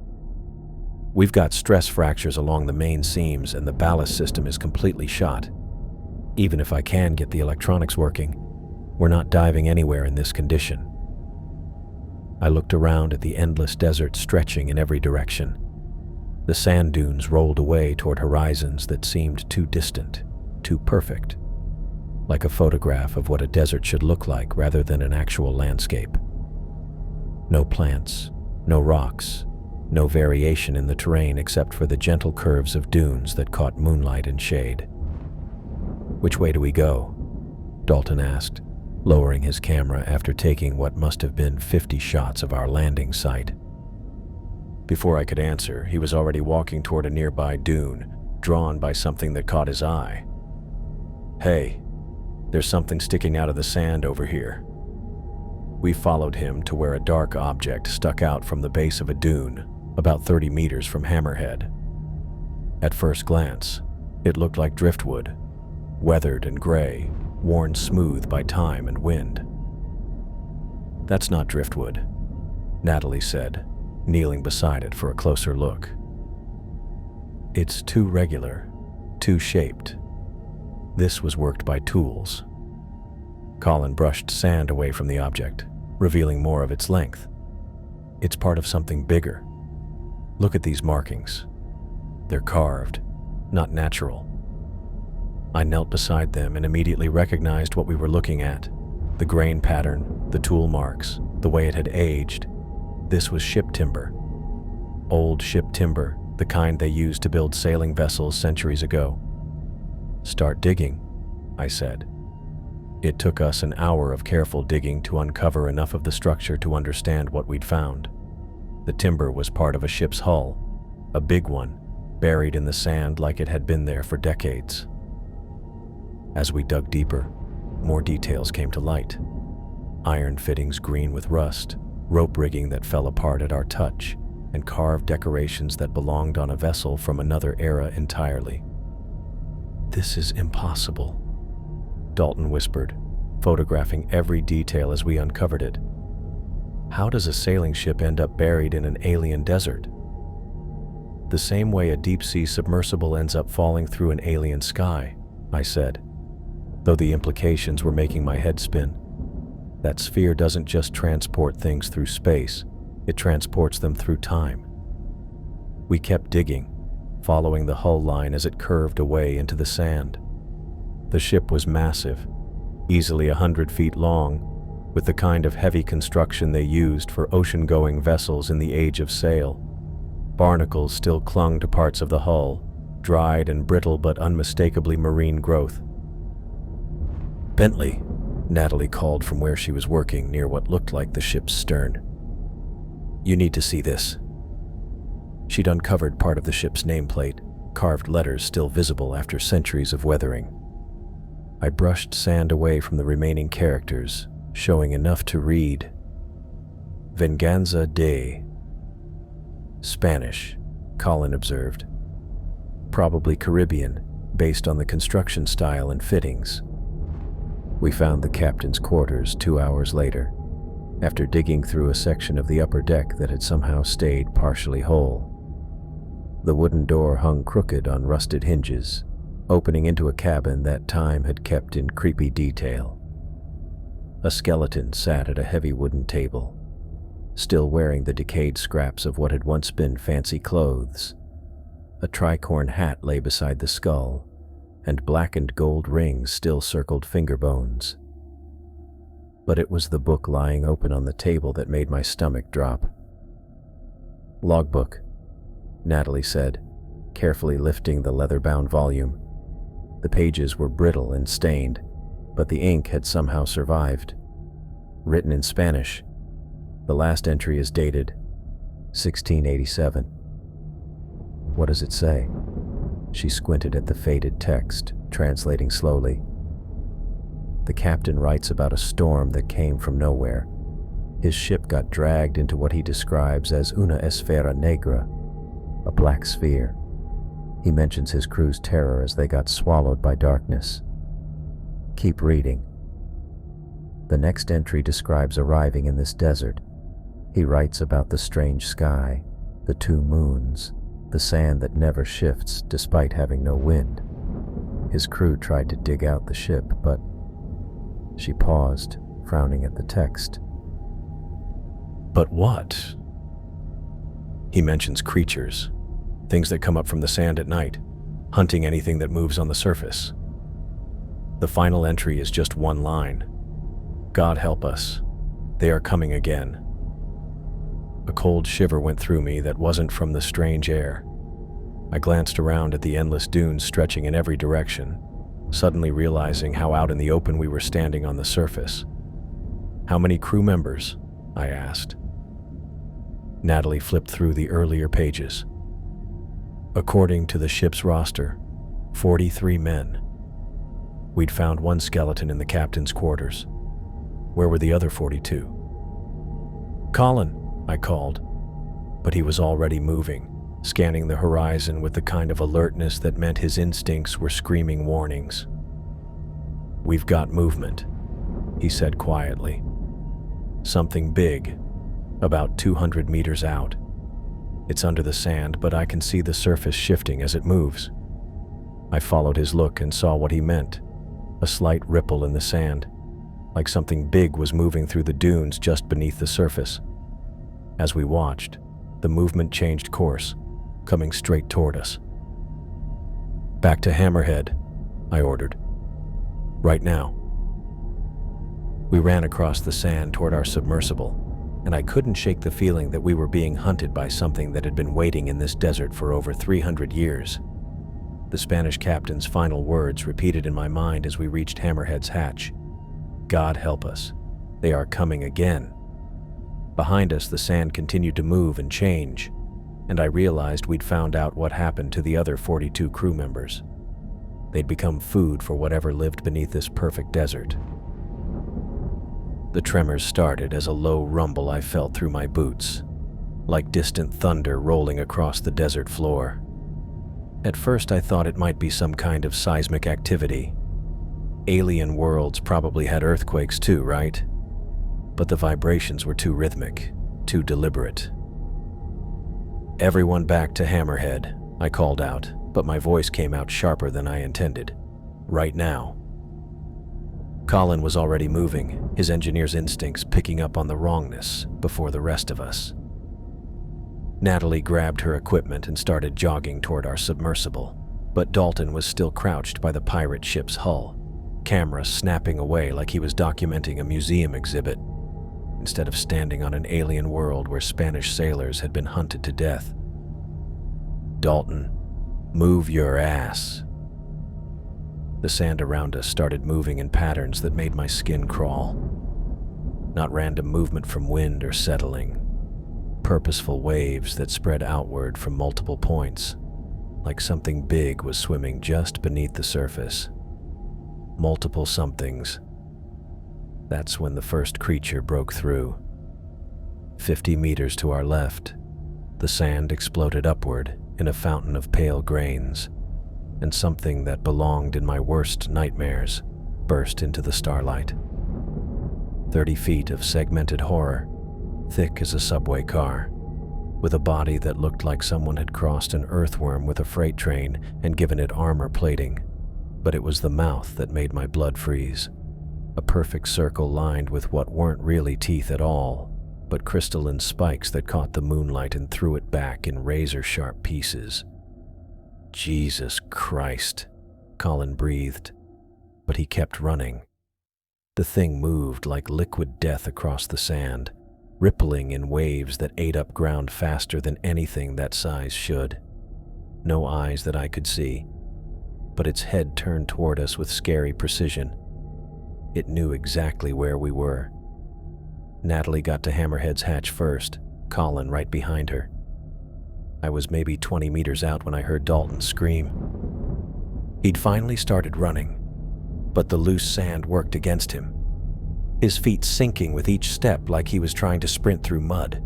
"We've got stress fractures along the main seams and the ballast system is completely shot. Even if I can get the electronics working, we're not diving anywhere in this condition." I looked around at the endless desert stretching in every direction. The sand dunes rolled away toward horizons that seemed too distant, too perfect, like a photograph of what a desert should look like rather than an actual landscape. No plants, no rocks, no variation in the terrain except for the gentle curves of dunes that caught moonlight and shade. "Which way do we go?" Dalton asked, lowering his camera after taking what must have been 50 shots of our landing site. Before I could answer, he was already walking toward a nearby dune, drawn by something that caught his eye. "Hey, there's something sticking out of the sand over here." We followed him to where a dark object stuck out from the base of a dune, about 30 meters from Hammerhead. At first glance, it looked like driftwood, weathered and gray, worn smooth by time and wind. "That's not driftwood," Natalie said, kneeling beside it for a closer look. "It's too regular, too shaped. This was worked by tools." Colin brushed sand away from the object, revealing more of its length. "It's part of something bigger. Look at these markings. They're carved, not natural." I knelt beside them and immediately recognized what we were looking at. The grain pattern, the tool marks, the way it had aged. This was ship timber. Old ship timber, the kind they used to build sailing vessels centuries ago. "Start digging," I said. It took us an hour of careful digging to uncover enough of the structure to understand what we'd found. The timber was part of a ship's hull, a big one, buried in the sand like it had been there for decades. As we dug deeper, more details came to light. Iron fittings green with rust, rope rigging that fell apart at our touch, and carved decorations that belonged on a vessel from another era entirely. "This is impossible," Dalton whispered, photographing every detail as we uncovered it. "How does a sailing ship end up buried in an alien desert?" "The same way a deep-sea submersible ends up falling through an alien sky," I said, though the implications were making my head spin. That sphere doesn't just transport things through space, it transports them through time. We kept digging, following the hull line as it curved away into the sand. The ship was massive, easily 100 feet long, with the kind of heavy construction they used for ocean-going vessels in the age of sail. Barnacles still clung to parts of the hull, dried and brittle but unmistakably marine growth. "Bentley," Natalie called from where she was working near what looked like the ship's stern. "You need to see this." She'd uncovered part of the ship's nameplate, carved letters still visible after centuries of weathering. I brushed sand away from the remaining characters, showing enough to read. "Venganza de..." "Spanish," Colin observed. "Probably Caribbean, based on the construction style and fittings." We found the captain's quarters 2 hours later, after digging through a section of the upper deck that had somehow stayed partially whole. The wooden door hung crooked on rusted hinges, opening into a cabin that time had kept in creepy detail. A skeleton sat at a heavy wooden table, still wearing the decayed scraps of what had once been fancy clothes. A tricorn hat lay beside the skull, and blackened gold rings still circled finger bones. But it was the book lying open on the table that made my stomach drop. "Logbook," Natalie said, carefully lifting the leather-bound volume. The pages were brittle and stained, but the ink had somehow survived. Written in Spanish. The last entry is dated 1687. "What does it say?" She squinted at the faded text, translating slowly. "The captain writes about a storm that came from nowhere. His ship got dragged into what he describes as una esfera negra, a black sphere. He mentions his crew's terror as they got swallowed by darkness. Keep reading." The next entry describes arriving in this desert. He writes about the strange sky, the 2 moons, the sand that never shifts despite having no wind. His crew tried to dig out the ship, but... She paused, frowning at the text. "But what?" "He mentions creatures, things that come up from the sand at night, hunting anything that moves on the surface. The final entry is just one line. God help us. They are coming again." A cold shiver went through me that wasn't from the strange air. I glanced around at the endless dunes stretching in every direction, suddenly realizing how out in the open we were standing on the surface. "How many crew members?" I asked. Natalie flipped through the earlier pages. "According to the ship's roster, 43 men. We'd found one skeleton in the captain's quarters. Where were the other 42? "Colin," I called, but he was already moving, scanning the horizon with the kind of alertness that meant his instincts were screaming warnings. "We've got movement," he said quietly. "Something big, about 200 meters out. It's under the sand, but I can see the surface shifting as it moves." I followed his look and saw what he meant, a slight ripple in the sand, like something big was moving through the dunes just beneath the surface. As we watched, the movement changed course, coming straight toward us. "Back to Hammerhead," I ordered. "Right now." We ran across the sand toward our submersible, and I couldn't shake the feeling that we were being hunted by something that had been waiting in this desert for over 300 years. The Spanish captain's final words repeated in my mind as we reached Hammerhead's hatch. "God help us. They are coming again." Behind us, the sand continued to move and change, and I realized we'd found out what happened to the other 42 crew members. They'd become food for whatever lived beneath this perfect desert. The tremors started as a low rumble I felt through my boots, like distant thunder rolling across the desert floor. At first I thought it might be some kind of seismic activity. Alien worlds probably had earthquakes too, right? But the vibrations were too rhythmic, too deliberate. "Everyone back to Hammerhead," I called out, but my voice came out sharper than I intended. "Right now." Colin was already moving, his engineer's instincts picking up on the wrongness before the rest of us. Natalie grabbed her equipment and started jogging toward our submersible, but Dalton was still crouched by the pirate ship's hull, camera snapping away like he was documenting a museum exhibit, instead of standing on an alien world where Spanish sailors had been hunted to death. "Dalton, move your ass." The sand around us started moving in patterns that made my skin crawl. Not random movement from wind or settling. Purposeful waves that spread outward from multiple points, like something big was swimming just beneath the surface. Multiple somethings. That's when the first creature broke through. 50 meters to our left, the sand exploded upward in a fountain of pale grains, and something that belonged in my worst nightmares burst into the starlight. 30 feet of segmented horror, thick as a subway car, with a body that looked like someone had crossed an earthworm with a freight train and given it armor plating, but it was the mouth that made my blood freeze. A perfect circle lined with what weren't really teeth at all, but crystalline spikes that caught the moonlight and threw it back in razor-sharp pieces. Jesus Christ, Colin breathed, but he kept running. The thing moved like liquid death across the sand, rippling in waves that ate up ground faster than anything that size should. No eyes that I could see, but its head turned toward us with scary precision. It knew exactly where we were. Natalie got to Hammerhead's hatch first, Colin right behind her. I was maybe 20 meters out when I heard Dalton scream. He'd finally started running, but the loose sand worked against him, his feet sinking with each step like he was trying to sprint through mud.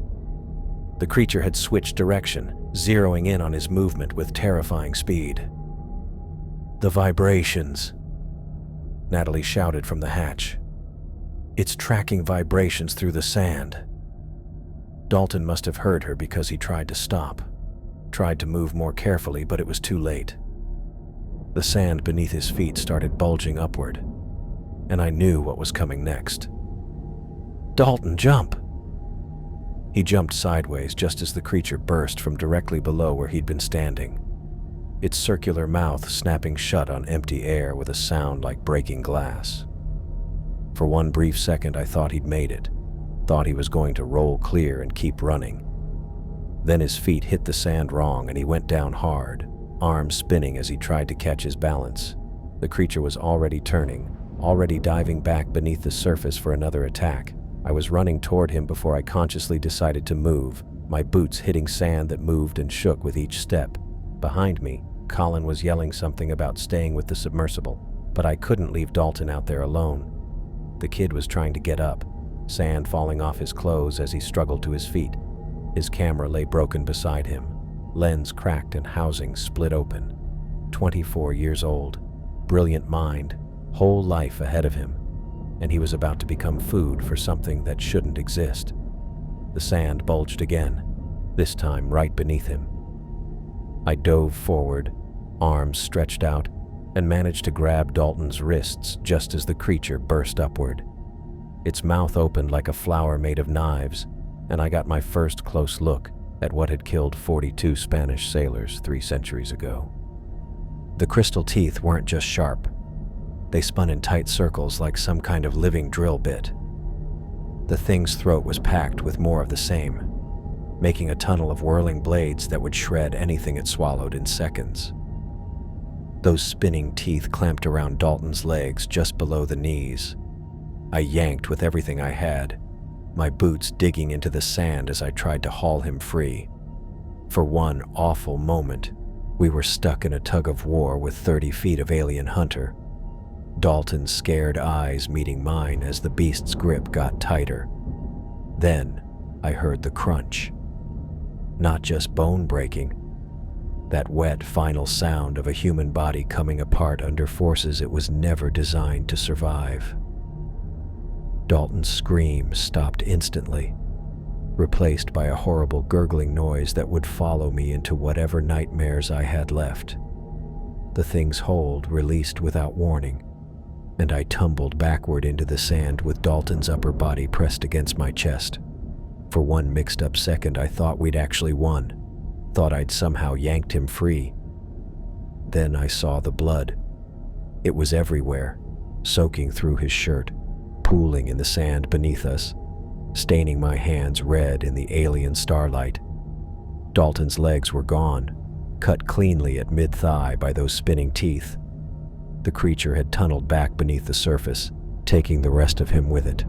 The creature had switched direction, zeroing in on his movement with terrifying speed. The vibrations, Natalie shouted from the hatch. It's tracking vibrations through the sand. Dalton must have heard her because he tried to stop, tried to move more carefully, but it was too late. The sand beneath his feet started bulging upward, and I knew what was coming next. Dalton, jump! He jumped sideways just as the creature burst from directly below where he'd been standing, its circular mouth snapping shut on empty air with a sound like breaking glass. For one brief second, I thought he'd made it, thought he was going to roll clear and keep running. Then his feet hit the sand wrong and he went down hard, arms spinning as he tried to catch his balance. The creature was already turning, already diving back beneath the surface for another attack. I was running toward him before I consciously decided to move, my boots hitting sand that moved and shook with each step. Behind me, Colin was yelling something about staying with the submersible, but I couldn't leave Dalton out there alone. The kid was trying to get up, sand falling off his clothes as he struggled to his feet. His camera lay broken beside him, lens cracked and housing split open. 24 years old, brilliant mind, whole life ahead of him, and he was about to become food for something that shouldn't exist. The sand bulged again, this time right beneath him. I dove forward, arms stretched out, and managed to grab Dalton's wrists just as the creature burst upward. Its mouth opened like a flower made of knives, and I got my first close look at what had killed 42 Spanish sailors 3 centuries ago. The crystal teeth weren't just sharp. They spun in tight circles like some kind of living drill bit. The thing's throat was packed with more of the same, making a tunnel of whirling blades that would shred anything it swallowed in seconds. Those spinning teeth clamped around Dalton's legs just below the knees. I yanked with everything I had, my boots digging into the sand as I tried to haul him free. For one awful moment, we were stuck in a tug-of-war with 30 feet of alien hunter. Dalton's scared eyes meeting mine as the beast's grip got tighter. Then I heard the crunch. Not just bone breaking, that wet final sound of a human body coming apart under forces it was never designed to survive. Dalton's scream stopped instantly, replaced by a horrible gurgling noise that would follow me into whatever nightmares I had left. The thing's hold released without warning, and I tumbled backward into the sand with Dalton's upper body pressed against my chest. For one mixed-up second, I thought we'd actually won, thought I'd somehow yanked him free. Then I saw the blood. It was everywhere, soaking through his shirt, pooling in the sand beneath us, staining my hands red in the alien starlight. Dalton's legs were gone, cut cleanly at mid-thigh by those spinning teeth. The creature had tunneled back beneath the surface, taking the rest of him with it.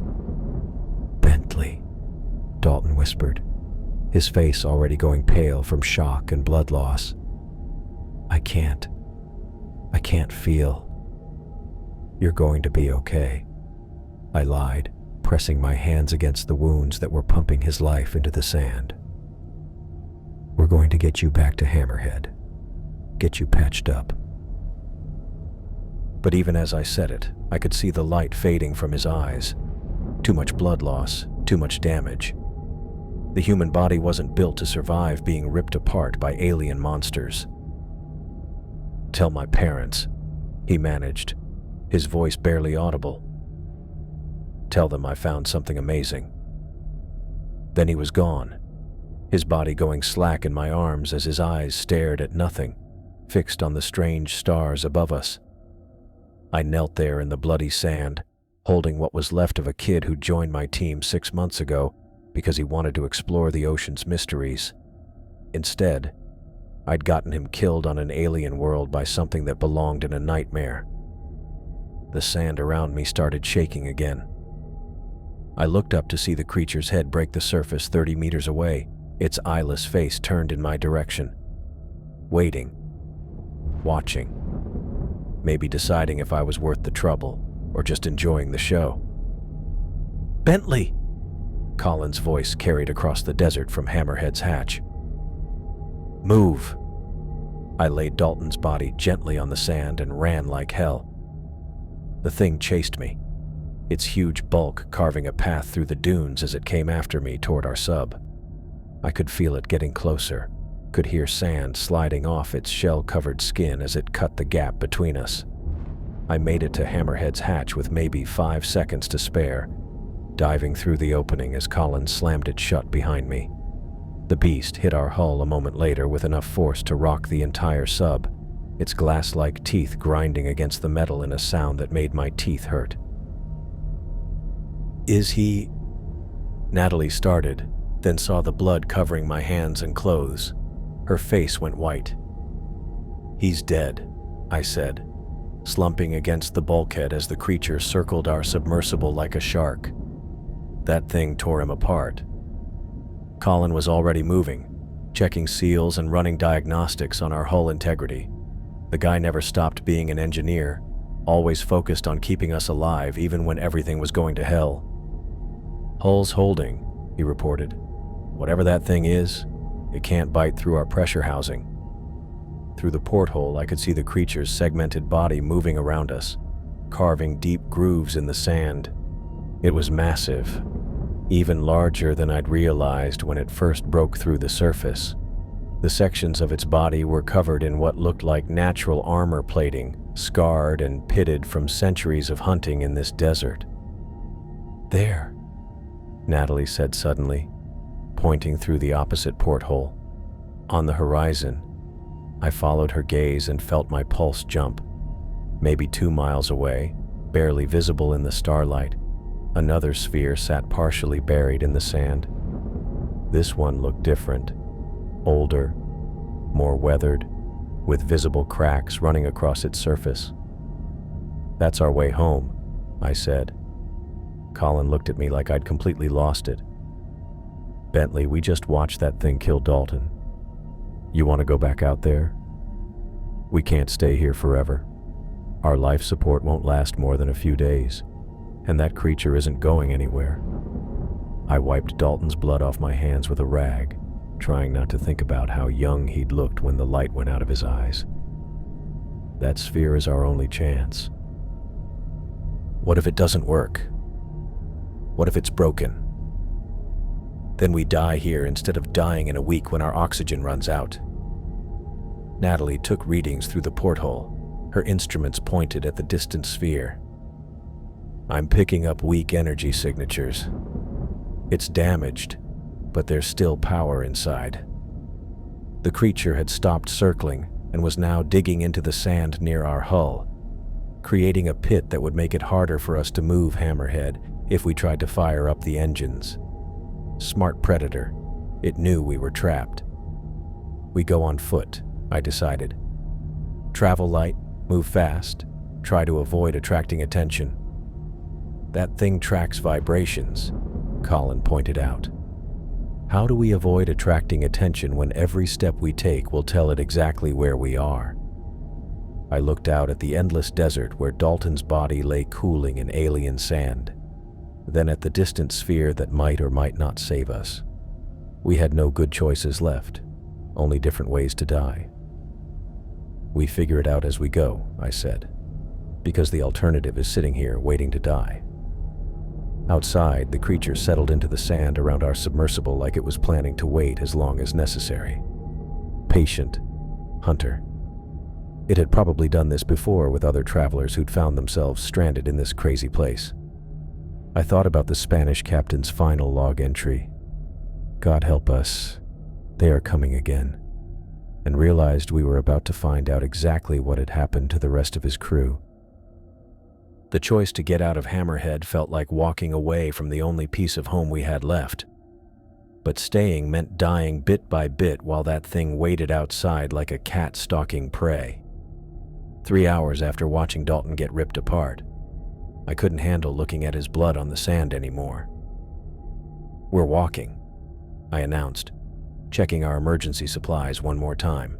"Bentley," Dalton whispered, his face already going pale from shock and blood loss. I can't feel." "You're going to be okay," I lied, pressing my hands against the wounds that were pumping his life into the sand. "We're going to get you back to Hammerhead, get you patched up." But even as I said it, I could see the light fading from his eyes. Too much blood loss, too much damage. The human body wasn't built to survive being ripped apart by alien monsters. "Tell my parents," he managed, his voice barely audible. "Tell them I found something amazing." Then he was gone, his body going slack in my arms as his eyes stared at nothing, fixed on the strange stars above us. I knelt there in the bloody sand, holding what was left of a kid who joined my team 6 months ago because he wanted to explore the ocean's mysteries. Instead, I'd gotten him killed on an alien world by something that belonged in a nightmare. The sand around me started shaking again. I looked up to see the creature's head break the surface 30 meters away, its eyeless face turned in my direction. Waiting. Watching. Maybe deciding if I was worth the trouble, or just enjoying the show. "Bentley!" Colin's voice carried across the desert from Hammerhead's hatch. "Move!" I laid Dalton's body gently on the sand and ran like hell. The thing chased me, its huge bulk carving a path through the dunes as it came after me toward our sub. I could feel it getting closer, could hear sand sliding off its shell-covered skin as it cut the gap between us. I made it to Hammerhead's hatch with maybe 5 seconds to spare, diving through the opening as Colin slammed it shut behind me. The beast hit our hull a moment later with enough force to rock the entire sub, its glass-like teeth grinding against the metal in a sound that made my teeth hurt. "Is he?" Natalie started, then saw the blood covering my hands and clothes. Her face went white. "He's dead," I said, slumping against the bulkhead as the creature circled our submersible like a shark. That thing tore him apart. Colin was already moving, checking seals and running diagnostics on our hull integrity. The guy never stopped being an engineer, always focused on keeping us alive even when everything was going to hell. "Hull's holding," he reported. "Whatever that thing is, it can't bite through our pressure housing." Through the porthole, I could see the creature's segmented body moving around us, carving deep grooves in the sand. It was massive, even larger than I'd realized when it first broke through the surface. The sections of its body were covered in what looked like natural armor plating, scarred and pitted from centuries of hunting in this desert. "There," Natalie said suddenly, pointing through the opposite porthole. On the horizon, I followed her gaze and felt my pulse jump. Maybe 2 miles away, barely visible in the starlight, another sphere sat partially buried in the sand. This one looked different, older, more weathered, with visible cracks running across its surface. "That's our way home," I said. Colin looked at me like I'd completely lost it. "Bentley, we just watched that thing kill Dalton. You want to go back out there? We can't stay here forever. Our life support won't last more than a few days, and that creature isn't going anywhere." I wiped Dalton's blood off my hands with a rag, trying not to think about how young he'd looked when the light went out of his eyes. "That sphere is our only chance." "What if it doesn't work? What if it's broken? Then we die here instead of dying in a week when our oxygen runs out." Natalie took readings through the porthole, her instruments pointed at the distant sphere. "I'm picking up weak energy signatures. It's damaged, but there's still power inside." The creature had stopped circling and was now digging into the sand near our hull, creating a pit that would make it harder for us to move Hammerhead if we tried to fire up the engines. Smart predator. It knew we were trapped. "We go on foot," I decided. "Travel light, move fast, try to avoid attracting attention." "That thing tracks vibrations," Colin pointed out. "How do we avoid attracting attention when every step we take will tell it exactly where we are?" I looked out at the endless desert where Dalton's body lay cooling in alien sand, then at the distant sphere that might or might not save us. We had no good choices left, only different ways to die. "We figure it out as we go," I said, "because the alternative is sitting here waiting to die." Outside, the creature settled into the sand around our submersible like it was planning to wait as long as necessary. Patient hunter. It had probably done this before with other travelers who'd found themselves stranded in this crazy place. I thought about the Spanish captain's final log entry. God help us, they are coming again, and realized we were about to find out exactly what had happened to the rest of his crew. The choice to get out of Hammerhead felt like walking away from the only piece of home we had left. But staying meant dying bit by bit while that thing waited outside like a cat stalking prey. 3 hours after watching Dalton get ripped apart, I couldn't handle looking at his blood on the sand anymore. "We're walking," I announced, checking our emergency supplies one more time.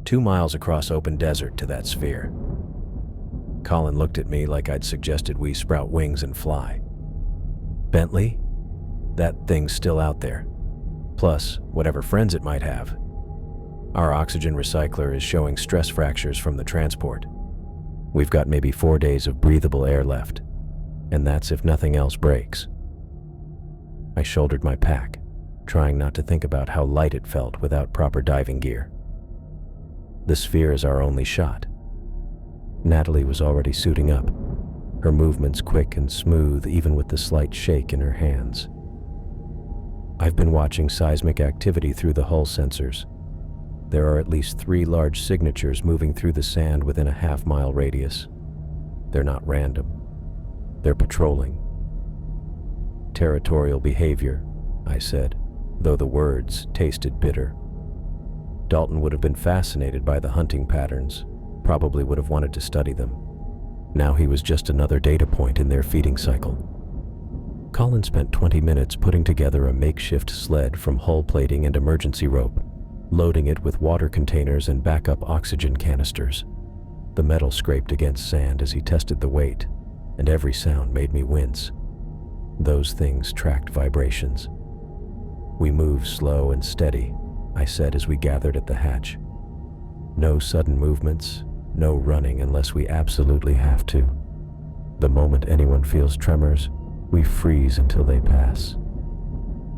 2 miles across open desert to that sphere. Colin looked at me like I'd suggested we sprout wings and fly. "Bentley? That thing's still out there. Plus, whatever friends it might have. Our oxygen recycler is showing stress fractures from the transport. We've got maybe 4 days of breathable air left, and that's if nothing else breaks." I shouldered my pack, trying not to think about how light it felt without proper diving gear. The sphere is our only shot. Natalie was already suiting up, her movements quick and smooth even with the slight shake in her hands. I've been watching seismic activity through the hull sensors. There are at least 3 large signatures moving through the sand within a half-mile radius. They're not random. They're patrolling. "Territorial behavior," I said, though the words tasted bitter. Dalton would have been fascinated by the hunting patterns, probably would have wanted to study them. Now he was just another data point in their feeding cycle. Colin spent 20 minutes putting together a makeshift sled from hull plating and emergency rope, loading it with water containers and backup oxygen canisters. The metal scraped against sand as he tested the weight, and every sound made me wince. Those things tracked vibrations. "We move slow and steady," I said as we gathered at the hatch. "No sudden movements, no running unless we absolutely have to. The moment anyone feels tremors, we freeze until they pass."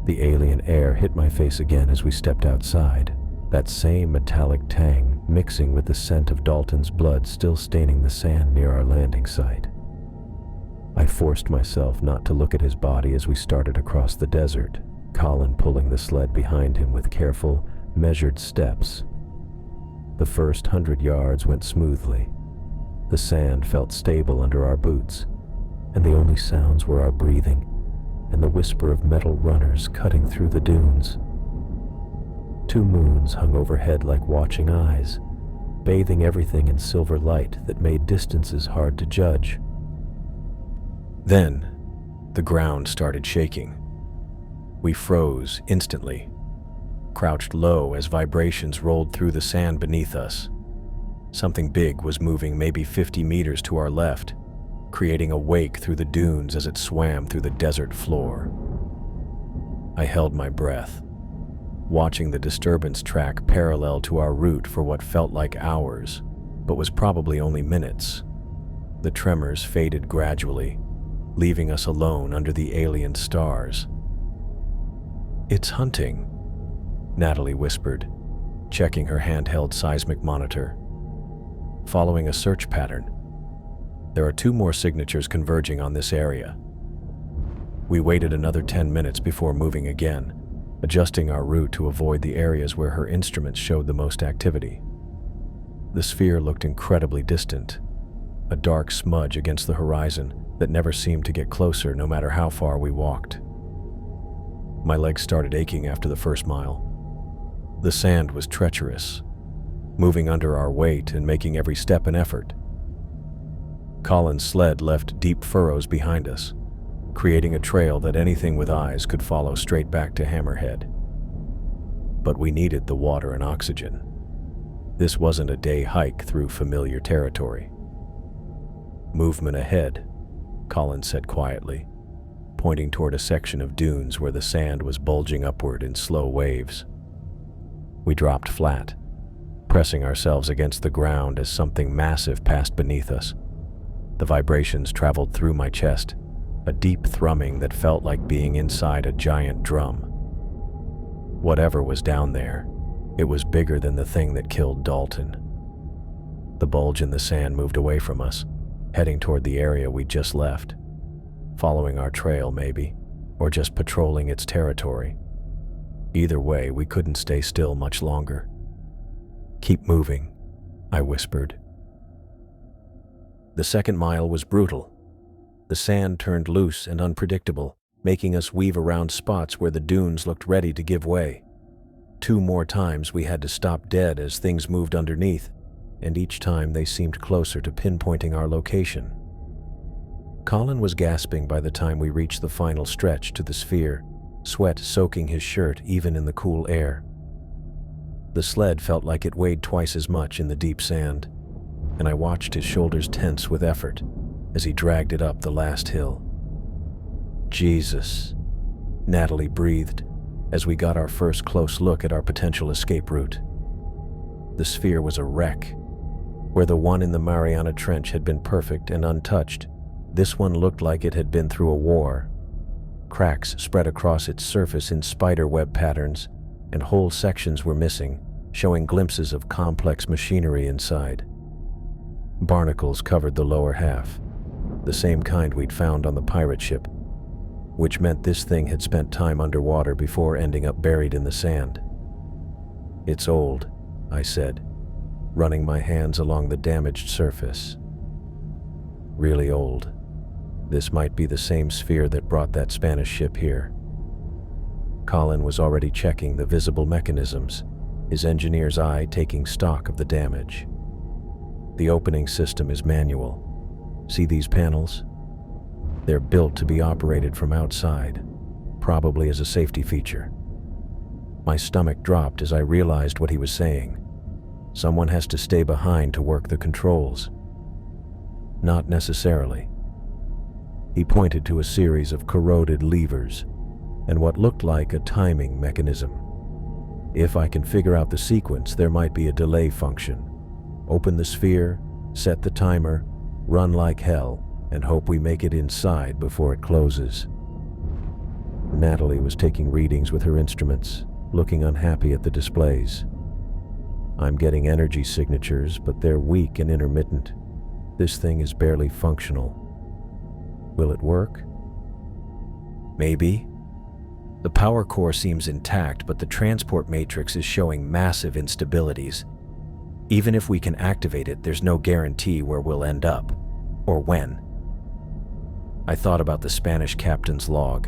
The alien air hit my face again as we stepped outside, that same metallic tang mixing with the scent of Dalton's blood still staining the sand near our landing site. I forced myself not to look at his body as we started across the desert, Colin pulling the sled behind him with careful, measured steps. The first 100 yards went smoothly. The sand felt stable under our boots, and the only sounds were our breathing and the whisper of metal runners cutting through the dunes. 2 moons hung overhead like watching eyes, bathing everything in silver light that made distances hard to judge. Then, the ground started shaking. We froze instantly, crouched low as vibrations rolled through the sand beneath us. Something big was moving maybe 50 meters to our left, creating a wake through the dunes as it swam through the desert floor. I held my breath, watching the disturbance track parallel to our route for what felt like hours, but was probably only minutes. The tremors faded gradually, leaving us alone under the alien stars. "It's hunting," Natalie whispered, checking her handheld seismic monitor. "Following a search pattern. There are 2 more signatures converging on this area." We waited another 10 minutes before moving again, adjusting our route to avoid the areas where her instruments showed the most activity. The sphere looked incredibly distant, a dark smudge against the horizon that never seemed to get closer no matter how far we walked. My legs started aching after the first mile. The sand was treacherous, moving under our weight and making every step an effort. Colin's sled left deep furrows behind us, creating a trail that anything with eyes could follow straight back to Hammerhead. But we needed the water and oxygen. This wasn't a day hike through familiar territory. "Movement ahead," Colin said quietly, pointing toward a section of dunes where the sand was bulging upward in slow waves. We dropped flat, pressing ourselves against the ground as something massive passed beneath us. The vibrations traveled through my chest, a deep thrumming that felt like being inside a giant drum. Whatever was down there, it was bigger than the thing that killed Dalton. The bulge in the sand moved away from us, heading toward the area we'd just left. Following our trail, maybe, or just patrolling its territory. Either way, we couldn't stay still much longer. "Keep moving," I whispered. The second mile was brutal. The sand turned loose and unpredictable, making us weave around spots where the dunes looked ready to give way. 2 more times we had to stop dead as things moved underneath, and each time they seemed closer to pinpointing our location. Colin was gasping by the time we reached the final stretch to the sphere, sweat soaking his shirt even in the cool air. The sled felt like it weighed twice as much in the deep sand, and I watched his shoulders tense with effort as he dragged it up the last hill. "Jesus," Natalie breathed as we got our first close look at our potential escape route. The sphere was a wreck. Where the one in the Mariana Trench had been perfect and untouched, this one looked like it had been through a war. Cracks spread across its surface in spiderweb patterns, and whole sections were missing, showing glimpses of complex machinery inside. Barnacles covered the lower half, the same kind we'd found on the pirate ship, which meant this thing had spent time underwater before ending up buried in the sand. "It's old," I said, running my hands along the damaged surface. "Really old. This might be the same sphere that brought that Spanish ship here." Colin was already checking the visible mechanisms, his engineer's eye taking stock of the damage. "The opening system is manual. See these panels? They're built to be operated from outside, probably as a safety feature." My stomach dropped as I realized what he was saying. Someone has to stay behind to work the controls. Not necessarily. He pointed to a series of corroded levers and what looked like a timing mechanism. "If I can figure out the sequence, there might be a delay function. Open the sphere, set the timer, run like hell, and hope we make it inside before it closes." Natalie was taking readings with her instruments, looking unhappy at the displays. "I'm getting energy signatures, but they're weak and intermittent. This thing is barely functional. Will it work?" "Maybe. The power core seems intact, but the transport matrix is showing massive instabilities. Even if we can activate it, there's no guarantee where we'll end up, or when." I thought about the Spanish captain's log,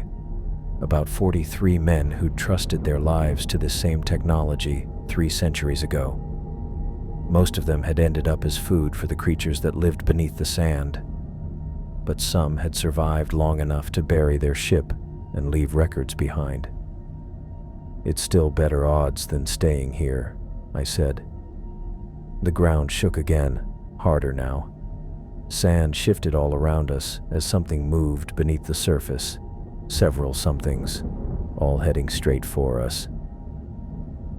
about 43 men who'd trusted their lives to this same technology 3 centuries ago. Most of them had ended up as food for the creatures that lived beneath the sand, but some had survived long enough to bury their ship and leave records behind. "It's still better odds than staying here," I said. The ground shook again, harder now. Sand shifted all around us as something moved beneath the surface, several somethings, all heading straight for us.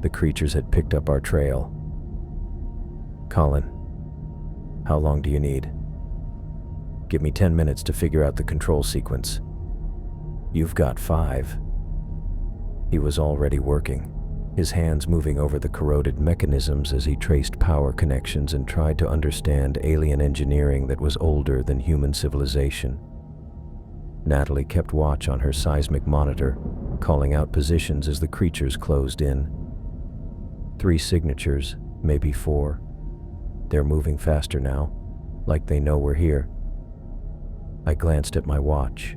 The creatures had picked up our trail. "Colin, how long do you need?" "Give me 10 minutes to figure out the control sequence." "You've got 5. He was already working, his hands moving over the corroded mechanisms as he traced power connections and tried to understand alien engineering that was older than human civilization. Natalie kept watch on her seismic monitor, calling out positions as the creatures closed in. 3 signatures, maybe 4. They're moving faster now, like they know we're here. I glanced at my watch,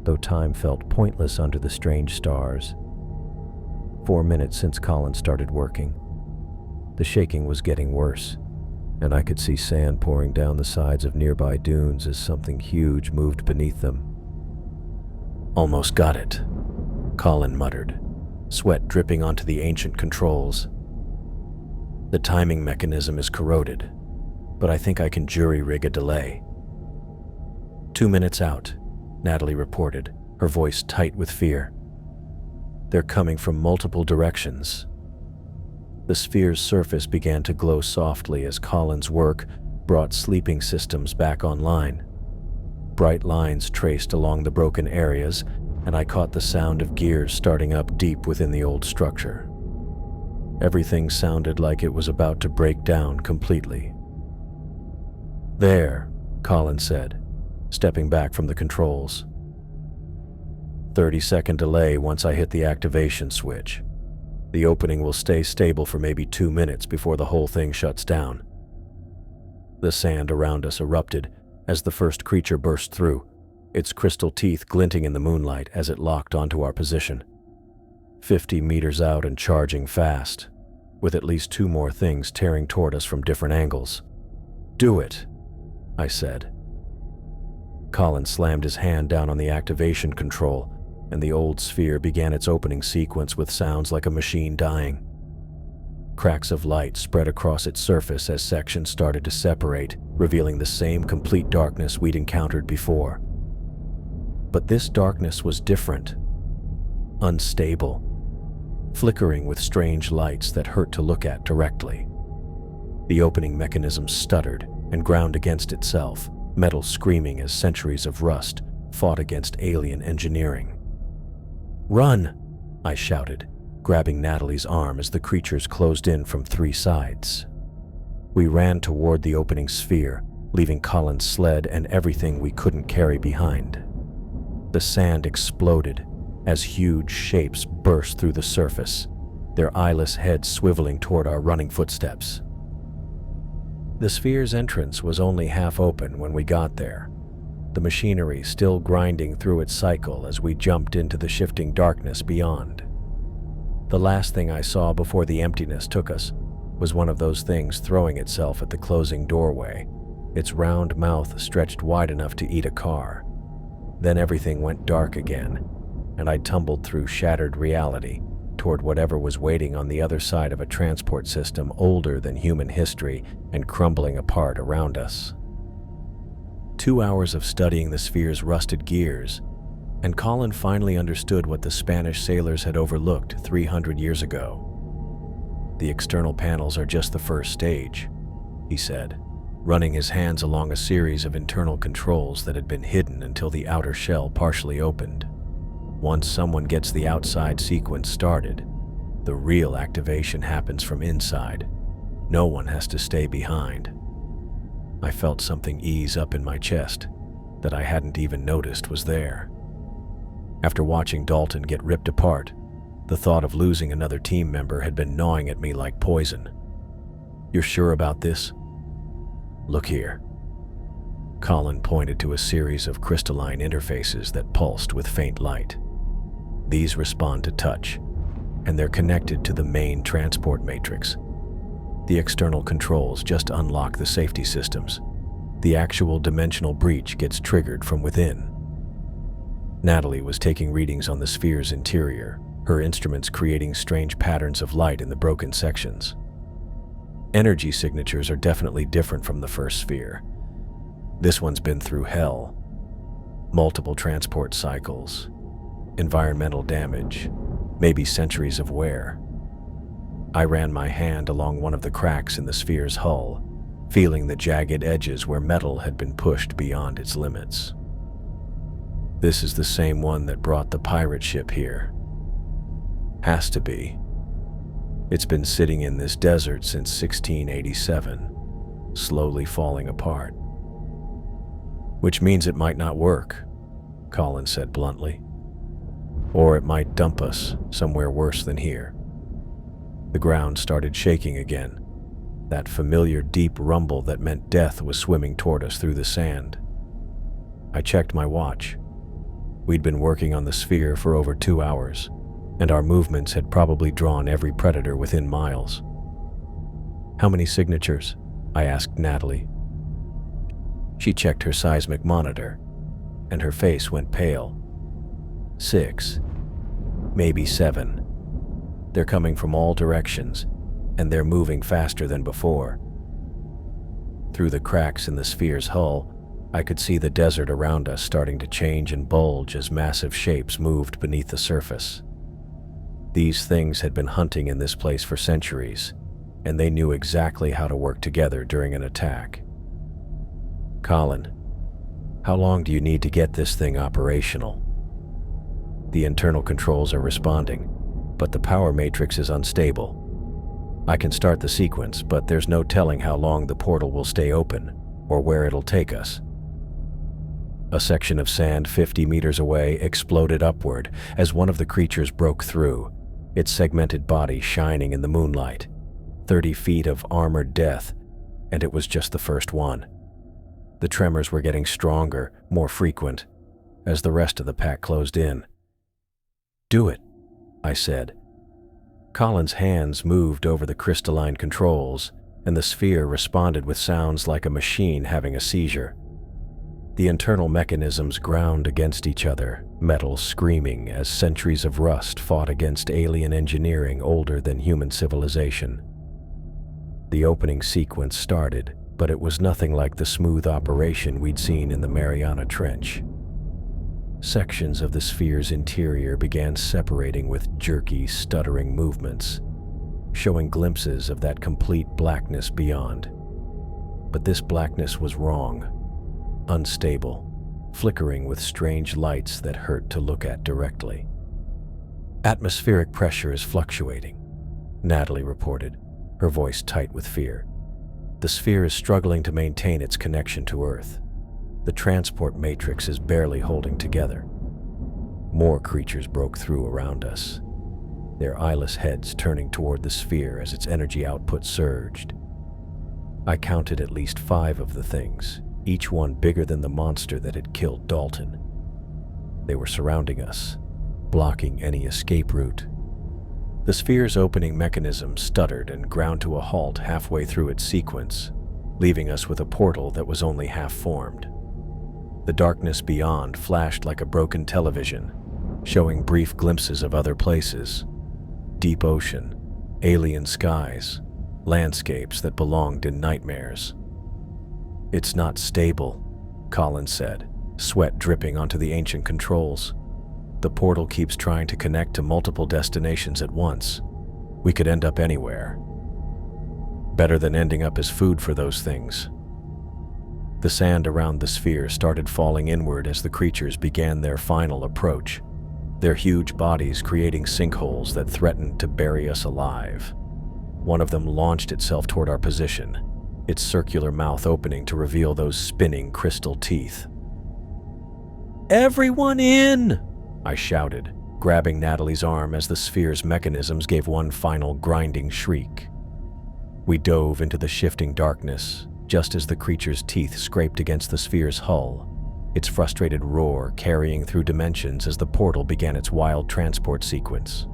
though time felt pointless under the strange stars. 4 minutes since Colin started working. The shaking was getting worse, and I could see sand pouring down the sides of nearby dunes as something huge moved beneath them. "Almost got it," Colin muttered, sweat dripping onto the ancient controls. "The timing mechanism is corroded, but I think I can jury-rig a delay." 2 minutes out, Natalie reported, her voice tight with fear. "They're coming from multiple directions." The sphere's surface began to glow softly as Colin's work brought sleeping systems back online. Bright lines traced along the broken areas, and I caught the sound of gears starting up deep within the old structure. Everything sounded like it was about to break down completely. "There," Colin said, stepping back from the controls. 30-second delay once I hit the activation switch. The opening will stay stable for maybe 2 minutes before the whole thing shuts down. The sand around us erupted as the first creature burst through, its crystal teeth glinting in the moonlight as it locked onto our position. 50 meters out and charging fast, with at least 2 more things tearing toward us from different angles. "Do it," I said. Colin slammed his hand down on the activation control, and the old sphere began its opening sequence with sounds like a machine dying. Cracks of light spread across its surface as sections started to separate, revealing the same complete darkness we'd encountered before. But this darkness was different, unstable, flickering with strange lights that hurt to look at directly. The opening mechanism stuttered and ground against itself, metal screaming as centuries of rust fought against alien engineering. "Run!" I shouted, grabbing Natalie's arm as the creatures closed in from 3 sides. We ran toward the opening sphere, leaving Colin's sled and everything we couldn't carry behind. The sand exploded as huge shapes burst through the surface, their eyeless heads swiveling toward our running footsteps. The sphere's entrance was only half open when we got there, the machinery still grinding through its cycle as we jumped into the shifting darkness beyond. The last thing I saw before the emptiness took us was one of those things throwing itself at the closing doorway, its round mouth stretched wide enough to eat a car. Then everything went dark again, and I tumbled through shattered reality toward whatever was waiting on the other side of a transport system older than human history and crumbling apart around us. 2 hours of studying the sphere's rusted gears, and Colin finally understood what the Spanish sailors had overlooked 300 years ago. "The external panels are just the first stage," he said, running his hands along a series of internal controls that had been hidden until the outer shell partially opened. "Once someone gets the outside sequence started, the real activation happens from inside. No one has to stay behind." I felt something ease up in my chest that I hadn't even noticed was there. After watching Dalton get ripped apart, the thought of losing another team member had been gnawing at me like poison. "You're sure about this? Look here." Colin pointed to a series of crystalline interfaces that pulsed with faint light. "These respond to touch, and they're connected to the main transport matrix. The external controls just unlock the safety systems. The actual dimensional breach gets triggered from within." Natalie was taking readings on the sphere's interior, her instruments creating strange patterns of light in the broken sections. "Energy signatures are definitely different from the first sphere. This one's been through hell. Multiple transport cycles, environmental damage, maybe centuries of wear." I ran my hand along one of the cracks in the sphere's hull, feeling the jagged edges where metal had been pushed beyond its limits. "This is the same one that brought the pirate ship here. Has to be. It's been sitting in this desert since 1687, slowly falling apart." "Which means it might not work," Colin said bluntly. "Or it might dump us somewhere worse than here." The ground started shaking again, that familiar deep rumble that meant death was swimming toward us through the sand. I checked my watch. We'd been working on the sphere for over 2 hours, and our movements had probably drawn every predator within miles. "How many signatures?" I asked Natalie. She checked her seismic monitor, and her face went pale. 6, maybe 7. They're coming from all directions, and they're moving faster than before." Through the cracks in the sphere's hull, I could see the desert around us starting to change and bulge as massive shapes moved beneath the surface. These things had been hunting in this place for centuries, and they knew exactly how to work together during an attack. "Colin, how long do you need to get this thing operational?" "The internal controls are responding, but the power matrix is unstable. I can start the sequence, but there's no telling how long the portal will stay open or where it'll take us." A section of sand 50 meters away exploded upward as one of the creatures broke through, its segmented body shining in the moonlight. 30 feet of armored death, and it was just the first one. The tremors were getting stronger, more frequent, as the rest of the pack closed in. "Do it," I said. Colin's hands moved over the crystalline controls, and the sphere responded with sounds like a machine having a seizure. The internal mechanisms ground against each other, metal screaming as centuries of rust fought against alien engineering older than human civilization. The opening sequence started, but it was nothing like the smooth operation we'd seen in the Mariana Trench. Sections of the sphere's interior began separating with jerky, stuttering movements, showing glimpses of that complete blackness beyond. But this blackness was wrong. Unstable, flickering with strange lights that hurt to look at directly. "Atmospheric pressure is fluctuating," Natalie reported, her voice tight with fear. "The sphere is struggling to maintain its connection to Earth. The transport matrix is barely holding together." More creatures broke through around us, their eyeless heads turning toward the sphere as its energy output surged. I counted at least 5 of the things, each one bigger than the monster that had killed Dalton. They were surrounding us, blocking any escape route. The sphere's opening mechanism stuttered and ground to a halt halfway through its sequence, leaving us with a portal that was only half formed. The darkness beyond flashed like a broken television, showing brief glimpses of other places. Deep ocean, alien skies, landscapes that belonged in nightmares. "It's not stable," Colin said, sweat dripping onto the ancient controls. "The portal keeps trying to connect to multiple destinations at once. We could end up anywhere. Better than ending up as food for those things." The sand around the sphere started falling inward as the creatures began their final approach, their huge bodies creating sinkholes that threatened to bury us alive. One of them launched itself toward our position, its circular mouth opening to reveal those spinning crystal teeth. "Everyone in!" I shouted, grabbing Natalie's arm as the sphere's mechanisms gave one final grinding shriek. We dove into the shifting darkness, just as the creature's teeth scraped against the sphere's hull, its frustrated roar carrying through dimensions as the portal began its wild transport sequence.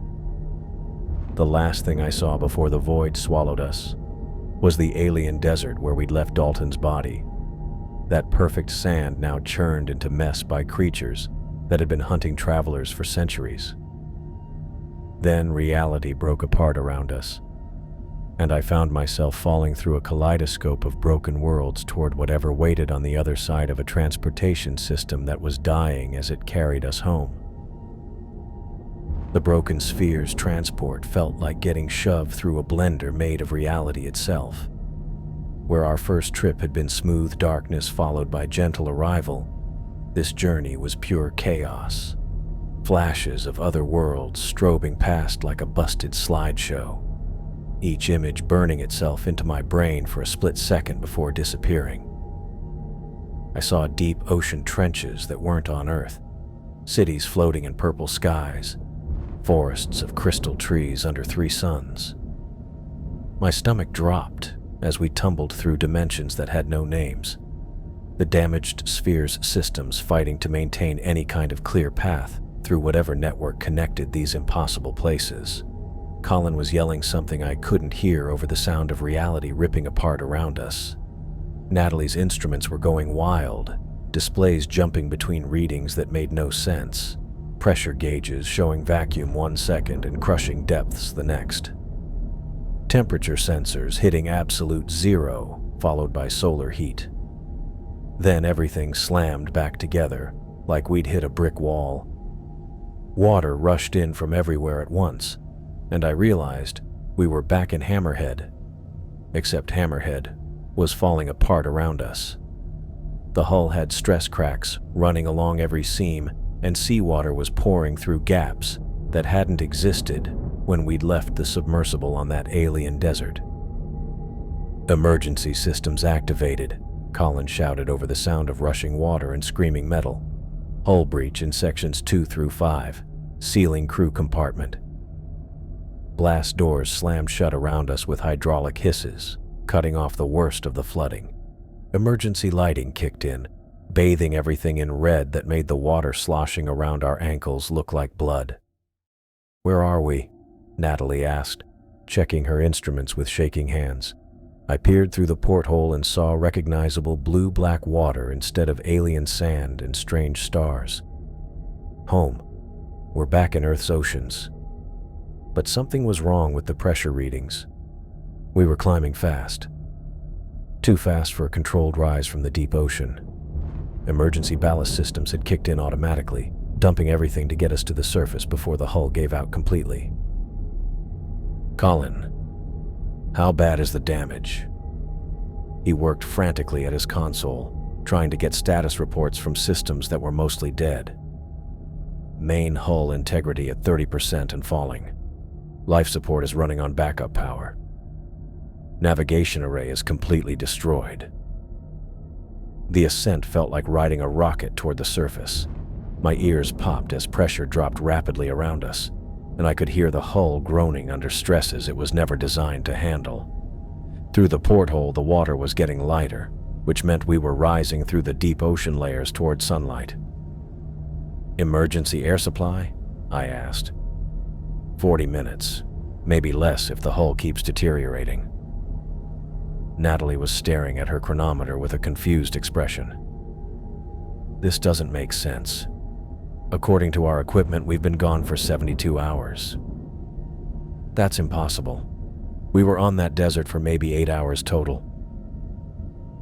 The last thing I saw before the void swallowed us was the alien desert where we'd left Dalton's body. That perfect sand now churned into mess by creatures that had been hunting travelers for centuries. Then reality broke apart around us, and I found myself falling through a kaleidoscope of broken worlds toward whatever waited on the other side of a transportation system that was dying as it carried us home. The broken sphere's transport felt like getting shoved through a blender made of reality itself. Where our first trip had been smooth darkness followed by gentle arrival, this journey was pure chaos. Flashes of other worlds strobing past like a busted slideshow, each image burning itself into my brain for a split second before disappearing. I saw deep ocean trenches that weren't on Earth, cities floating in purple skies, forests of crystal trees under 3 suns. My stomach dropped as we tumbled through dimensions that had no names, the damaged sphere's systems fighting to maintain any kind of clear path through whatever network connected these impossible places. Colin was yelling something I couldn't hear over the sound of reality ripping apart around us. Natalie's instruments were going wild, displays jumping between readings that made no sense, pressure gauges showing vacuum 1 second and crushing depths the next. Temperature sensors hitting absolute 0, followed by solar heat. Then everything slammed back together, like we'd hit a brick wall. Water rushed in from everywhere at once, and I realized we were back in Hammerhead. Except Hammerhead was falling apart around us. The hull had stress cracks running along every seam, and seawater was pouring through gaps that hadn't existed when we'd left the submersible on that alien desert. Emergency systems activated, Colin shouted over the sound of rushing water and screaming metal. "Hull breach in sections 2 through 5. Sealing crew compartment." Blast doors slammed shut around us with hydraulic hisses, cutting off the worst of the flooding. Emergency lighting kicked in, bathing everything in red that made the water sloshing around our ankles look like blood. "Where are we?" Natalie asked, checking her instruments with shaking hands. I peered through the porthole and saw recognizable blue-black water instead of alien sand and strange stars. Home. We're back in Earth's oceans. But something was wrong with the pressure readings. We were climbing fast. Too fast for a controlled rise from the deep ocean. Emergency ballast systems had kicked in automatically, dumping everything to get us to the surface before the hull gave out completely. "Colin, how bad is the damage?" He worked frantically at his console, trying to get status reports from systems that were mostly dead. "Main hull integrity at 30% and falling. Life support is running on backup power. Navigation array is completely destroyed." The ascent felt like riding a rocket toward the surface. My ears popped as pressure dropped rapidly around us, and I could hear the hull groaning under stresses it was never designed to handle. Through the porthole, the water was getting lighter, which meant we were rising through the deep ocean layers toward sunlight. "Emergency air supply?" I asked. 40 minutes, maybe less if the hull keeps deteriorating." Natalie was staring at her chronometer with a confused expression. "This doesn't make sense. According to our equipment, we've been gone for 72 hours. "That's impossible. We were on that desert for maybe 8 hours total."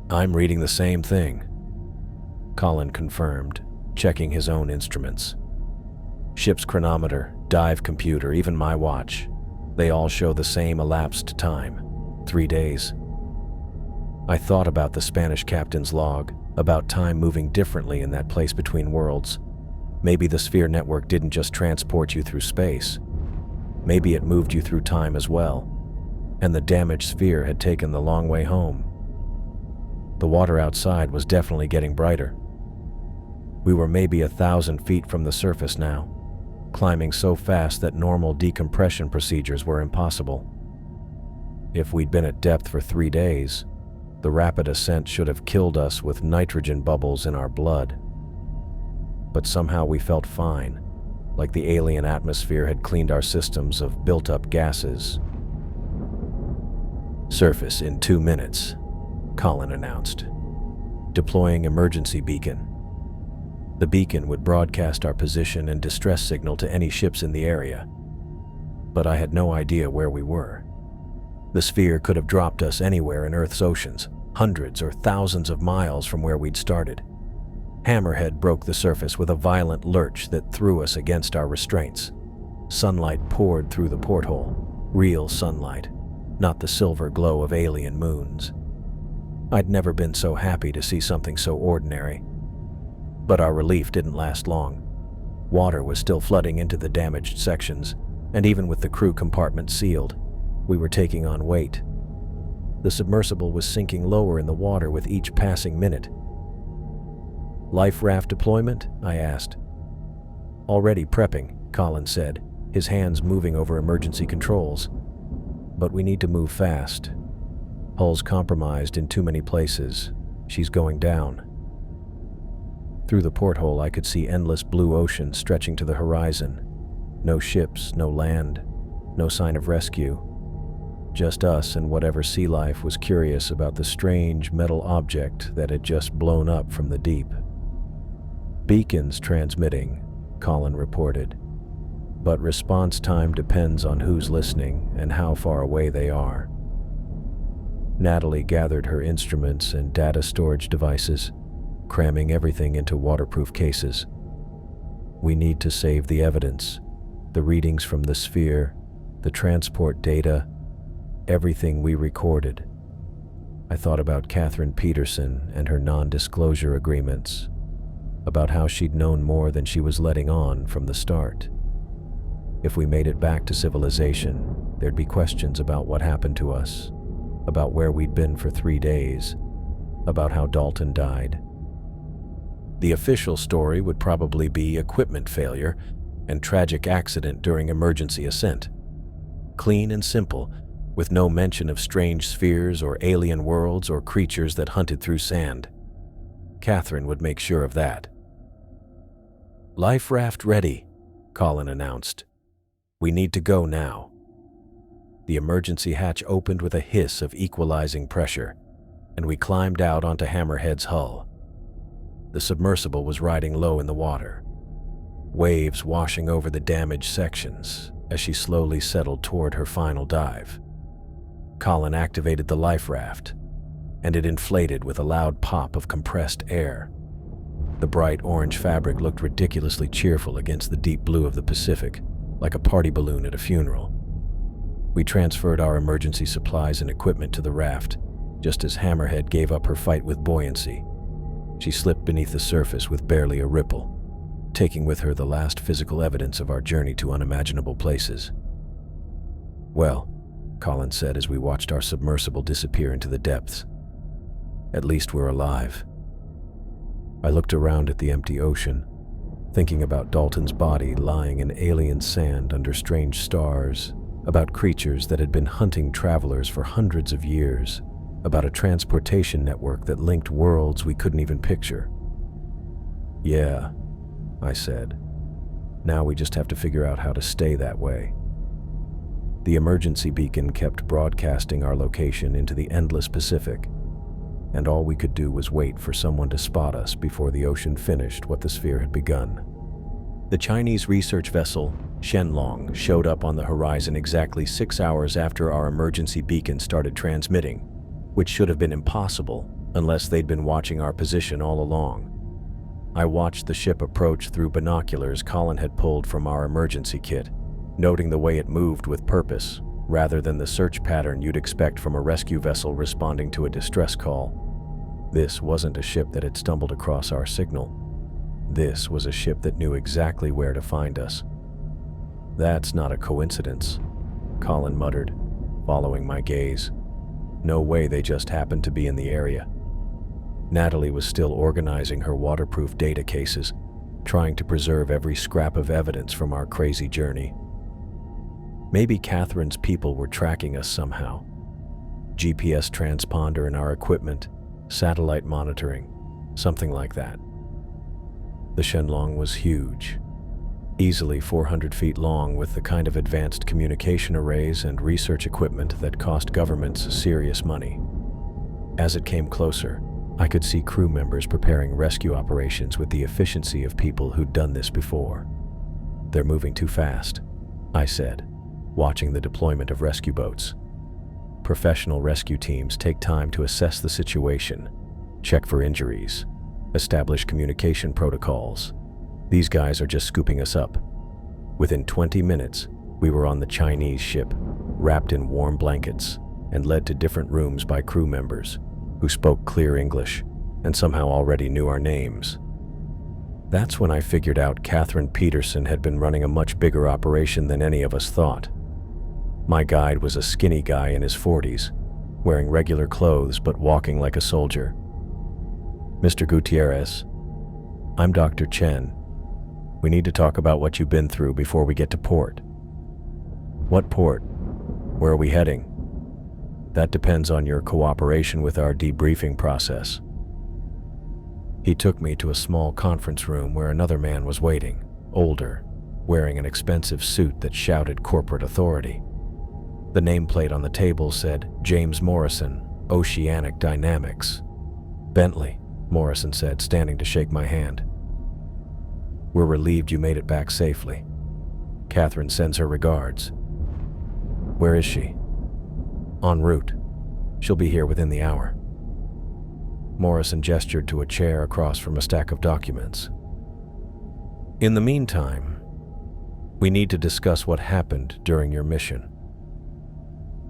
"I'm reading the same thing," Colin confirmed, checking his own instruments. "Ship's chronometer, dive computer, even my watch. They all show the same elapsed time, 3 days. I thought about the Spanish captain's log, about time moving differently in that place between worlds. Maybe the sphere network didn't just transport you through space. Maybe it moved you through time as well, and the damaged sphere had taken the long way home. The water outside was definitely getting brighter. We were maybe 1,000 feet from the surface now, climbing so fast that normal decompression procedures were impossible. If we'd been at depth for 3 days, the rapid ascent should have killed us with nitrogen bubbles in our blood. But somehow we felt fine, like the alien atmosphere had cleaned our systems of built-up gases. "Surface in 2 minutes, Colin announced, deploying emergency beacon. The beacon would broadcast our position and distress signal to any ships in the area, but I had no idea where we were. The sphere could have dropped us anywhere in Earth's oceans, hundreds or thousands of miles from where we'd started. Hammerhead broke the surface with a violent lurch that threw us against our restraints. Sunlight poured through the porthole, real sunlight, not the silver glow of alien moons. I'd never been so happy to see something so ordinary. But our relief didn't last long. Water was still flooding into the damaged sections, and even with the crew compartment sealed, we were taking on weight. The submersible was sinking lower in the water with each passing minute. "Life raft deployment?" I asked. "Already prepping," Colin said, his hands moving over emergency controls. "But we need to move fast. Hull's compromised in too many places. She's going down." Through the porthole, I could see endless blue ocean stretching to the horizon. No ships, no land, no sign of rescue. Just us and whatever sea life was curious about the strange metal object that had just blown up from the deep. "Beacons transmitting," Colin reported, "but response time depends on who's listening and how far away they are." Natalie gathered her instruments and data storage devices, cramming everything into waterproof cases. "We need to save the evidence, the readings from the sphere, the transport data, everything we recorded." I thought about Catherine Peterson and her non-disclosure agreements, about how she'd known more than she was letting on from the start. If we made it back to civilization, there'd be questions about what happened to us, about where we'd been for 3 days. about how Dalton died. The official story would probably be equipment failure and tragic accident during emergency ascent. Clean and simple, with no mention of strange spheres or alien worlds or creatures that hunted through sand. Catherine would make sure of that. "Life raft ready," Colin announced. "We need to go now." The emergency hatch opened with a hiss of equalizing pressure, and we climbed out onto Hammerhead's hull. The submersible was riding low in the water, waves washing over the damaged sections as she slowly settled toward her final dive. Colin activated the life raft, and it inflated with a loud pop of compressed air. The bright orange fabric looked ridiculously cheerful against the deep blue of the Pacific, like a party balloon at a funeral. We transferred our emergency supplies and equipment to the raft, just as Hammerhead gave up her fight with buoyancy. She slipped beneath the surface with barely a ripple, taking with her the last physical evidence of our journey to unimaginable places. "Well," Colin said as we watched our submersible disappear into the depths, "at least we're alive." I looked around at the empty ocean, thinking about Dalton's body lying in alien sand under strange stars, about creatures that had been hunting travelers for hundreds of years, about a transportation network that linked worlds we couldn't even picture. "Yeah," I said. "Now we just have to figure out how to stay that way." The emergency beacon kept broadcasting our location into the endless Pacific, and all we could do was wait for someone to spot us before the ocean finished what the sphere had begun. The Chinese research vessel, Shenlong, showed up on the horizon exactly 6 hours after our emergency beacon started transmitting, which should have been impossible unless they'd been watching our position all along. I watched the ship approach through binoculars Colin had pulled from our emergency kit, noting the way it moved with purpose, rather than the search pattern you'd expect from a rescue vessel responding to a distress call. This wasn't a ship that had stumbled across our signal. This was a ship that knew exactly where to find us. "That's not a coincidence," Colin muttered, following my gaze. "No way they just happened to be in the area." Natalie was still organizing her waterproof data cases, trying to preserve every scrap of evidence from our crazy journey. Maybe Catherine's people were tracking us somehow. GPS transponder in our equipment, satellite monitoring, something like that. The Shenlong was huge, easily 400 feet long, with the kind of advanced communication arrays and research equipment that cost governments serious money. As it came closer, I could see crew members preparing rescue operations with the efficiency of people who'd done this before. "They're moving too fast," I said, watching the deployment of rescue boats. Professional rescue teams take time to assess the situation, check for injuries, establish communication protocols. These guys are just scooping us up. Within 20 minutes, we were on the Chinese ship, wrapped in warm blankets, and led to different rooms by crew members who spoke clear English and somehow already knew our names. That's when I figured out Catherine Peterson had been running a much bigger operation than any of us thought. My guide was a skinny guy in his 40s, wearing regular clothes but walking like a soldier. "Mr. Gutierrez, I'm Dr. Chen. We need to talk about what you've been through before we get to port." "What port? Where are we heading?" "That depends on your cooperation with our debriefing process." He took me to a small conference room where another man was waiting, older, wearing an expensive suit that shouted corporate authority. The nameplate on the table said James Morrison, Oceanic Dynamics. "Bentley," Morrison said, standing to shake my hand. "We're relieved you made it back safely. Catherine sends her regards." "Where is she?" "En route. She'll be here within the hour." Morrison gestured to a chair across from a stack of documents. "In the meantime, we need to discuss what happened during your mission."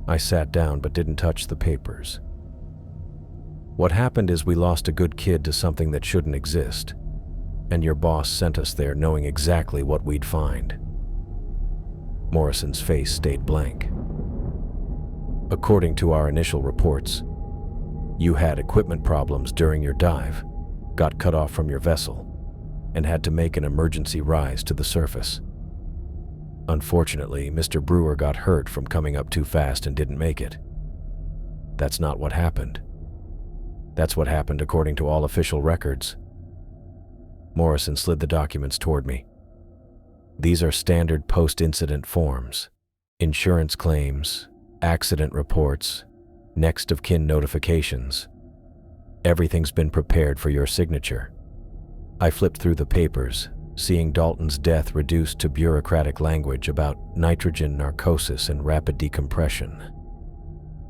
I sat down but didn't touch the papers. "What happened is we lost a good kid to something that shouldn't exist, and your boss sent us there knowing exactly what we'd find." Morrison's face stayed blank. "According to our initial reports, You had equipment problems during your dive, got cut off from your vessel, and had to make an emergency rise to the surface. Unfortunately, Mr. Brewer got hurt from coming up too fast and didn't make it. That's not what happened. That's what happened according to all official records. Morrison slid the documents toward me. These are standard post-incident forms: insurance claims, accident reports, next of kin notifications. Everything's been prepared for your signature. I flipped through the papers, seeing Dalton's death reduced to bureaucratic language about nitrogen narcosis and rapid decompression.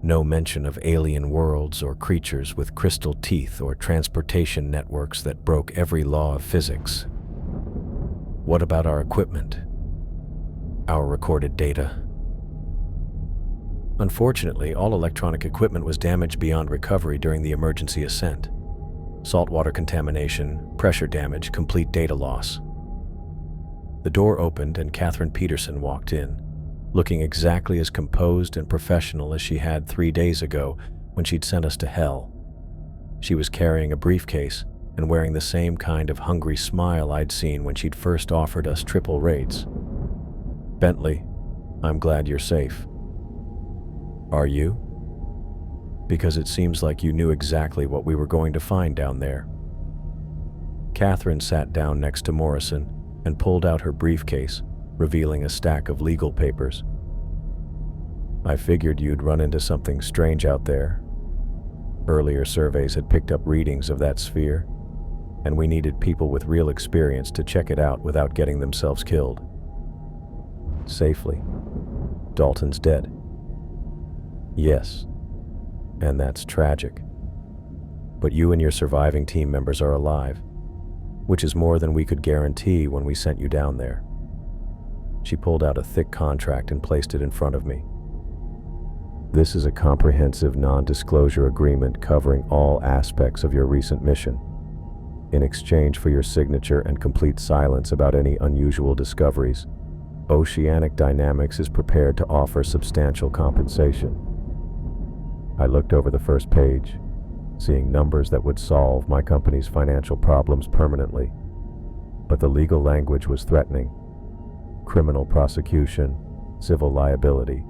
No mention of alien worlds or creatures with crystal teeth or transportation networks that broke every law of physics. What about our equipment? Our recorded data? Unfortunately, all electronic equipment was damaged beyond recovery during the emergency ascent. Saltwater contamination, pressure damage, complete data loss. The door opened and Catherine Peterson walked in, looking exactly as composed and professional as she had 3 days ago when she'd sent us to hell. She was carrying a briefcase and wearing the same kind of hungry smile I'd seen when she'd first offered us triple rates. "Bentley, I'm glad you're safe." "Are you?" "Because it seems like you knew exactly what we were going to find down there." Catherine sat down next to Morrison and pulled out her briefcase, revealing a stack of legal papers. "I figured you'd run into something strange out there. Earlier surveys had picked up readings of that sphere, and we needed people with real experience to check it out without getting themselves killed." "Safely. Dalton's dead." "Yes, and that's tragic. But you and your surviving team members are alive, which is more than we could guarantee when we sent you down there." She pulled out a thick contract and placed it in front of me. "This is a comprehensive non-disclosure agreement covering all aspects of your recent mission. In exchange for your signature and complete silence about any unusual discoveries, Oceanic Dynamics is prepared to offer substantial compensation." I looked over the first page, seeing numbers that would solve my company's financial problems permanently. But the legal language was threatening. Criminal prosecution, civil liability,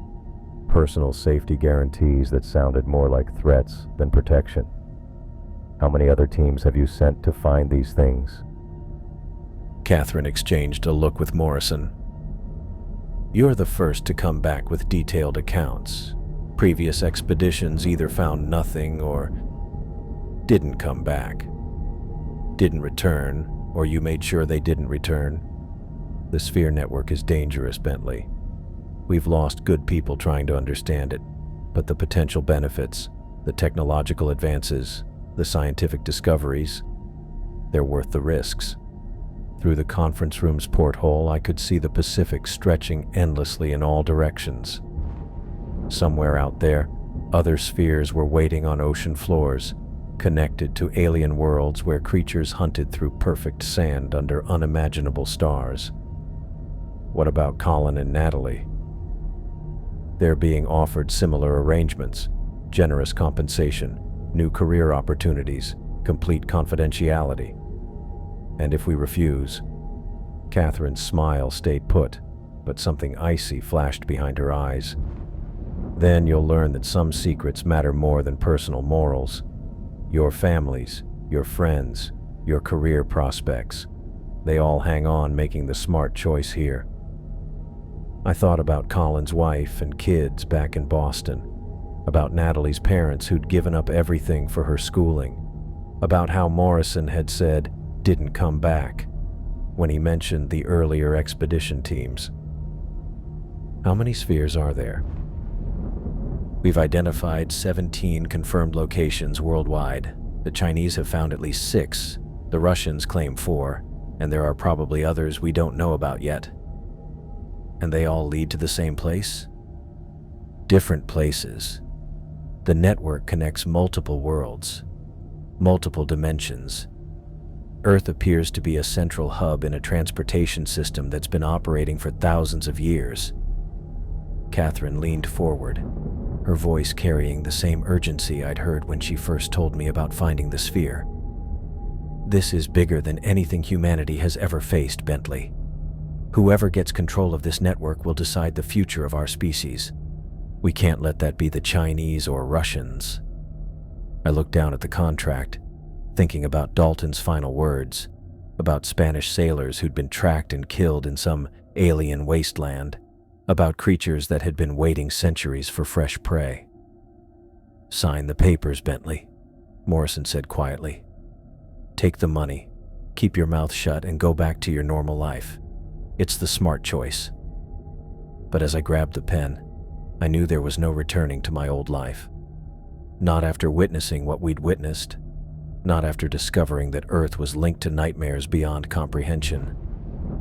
personal safety guarantees that sounded more like threats than protection. "How many other teams have you sent to find these things?" Catherine exchanged a look with Morrison. "You're the first to come back with detailed accounts. Previous expeditions either found nothing or didn't come back. Didn't return, or you made sure they didn't return. The Sphere Network is dangerous, Bentley. We've lost good people trying to understand it, but the potential benefits, the technological advances, the scientific discoveries, they're worth the risks." Through the conference room's porthole, I could see the Pacific stretching endlessly in all directions. Somewhere out there, other spheres were waiting on ocean floors, connected to alien worlds where creatures hunted through perfect sand under unimaginable stars. What about Colin and Natalie? They're being offered similar arrangements: generous compensation, new career opportunities, complete confidentiality. And if we refuse? Catherine's smile stayed put, but something icy flashed behind her eyes. "Then you'll learn that some secrets matter more than personal morals. Your families, your friends, your career prospects, they all hang on making the smart choice here." I thought about Colin's wife and kids back in Boston, about Natalie's parents who'd given up everything for her schooling, about how Morrison had said, "didn't come back," when he mentioned the earlier expedition teams. How many spheres are there? We've identified 17 confirmed locations worldwide. The Chinese have found at least 6, the Russians claim 4, and there are probably others we don't know about yet. And they all lead to the same place? Different places. The network connects multiple worlds, multiple dimensions. Earth appears to be a central hub in a transportation system that's been operating for thousands of years. Catherine leaned forward. her voice carrying the same urgency I'd heard when she first told me about finding the sphere. "This is bigger than anything humanity has ever faced, Bentley. Whoever gets control of this network will decide the future of our species. We can't let that be the Chinese or Russians." I looked down at the contract, thinking about Dalton's final words, about Spanish sailors who'd been tracked and killed in some alien wasteland, about creatures that had been waiting centuries for fresh prey. "Sign the papers, Bentley," Morrison said quietly. "Take the money, keep your mouth shut, and go back to your normal life. It's the smart choice." But as I grabbed the pen, I knew there was no returning to my old life. Not after witnessing what we'd witnessed, not after discovering that Earth was linked to nightmares beyond comprehension,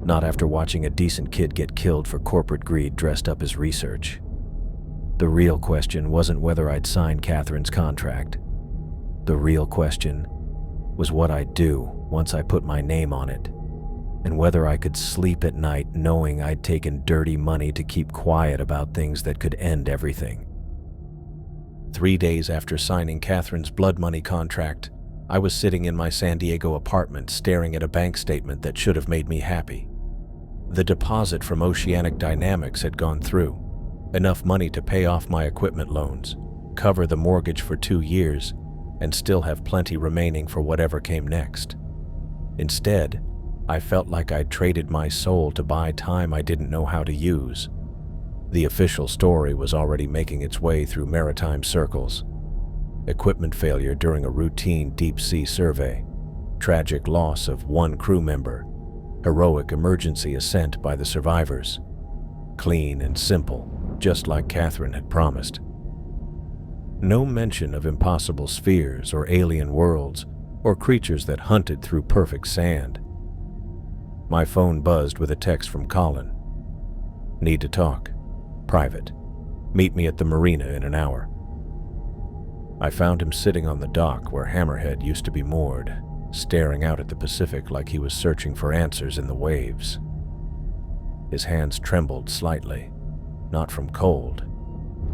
not after watching a decent kid get killed for corporate greed dressed up as research. The real question wasn't whether I'd sign Catherine's contract. The real question was what I'd do once I put my name on it, and whether I could sleep at night knowing I'd taken dirty money to keep quiet about things that could end everything. 3 days after signing Catherine's blood money contract, I was sitting in my San Diego apartment staring at a bank statement that should have made me happy. The deposit from Oceanic Dynamics had gone through, enough money to pay off my equipment loans, cover the mortgage for 2 years, and still have plenty remaining for whatever came next. Instead, I felt like I'd traded my soul to buy time I didn't know how to use. The official story was already making its way through maritime circles. Equipment failure during a routine deep-sea survey, tragic loss of 1 crew member, heroic emergency ascent by the survivors. Clean and simple, just like Catherine had promised. No mention of impossible spheres or alien worlds or creatures that hunted through perfect sand. My phone buzzed with a text from Colin. "Need to talk. Private. Meet me at the marina in an hour." I found him sitting on the dock where Hammerhead used to be moored, staring out at the Pacific like he was searching for answers in the waves. His hands trembled slightly, not from cold,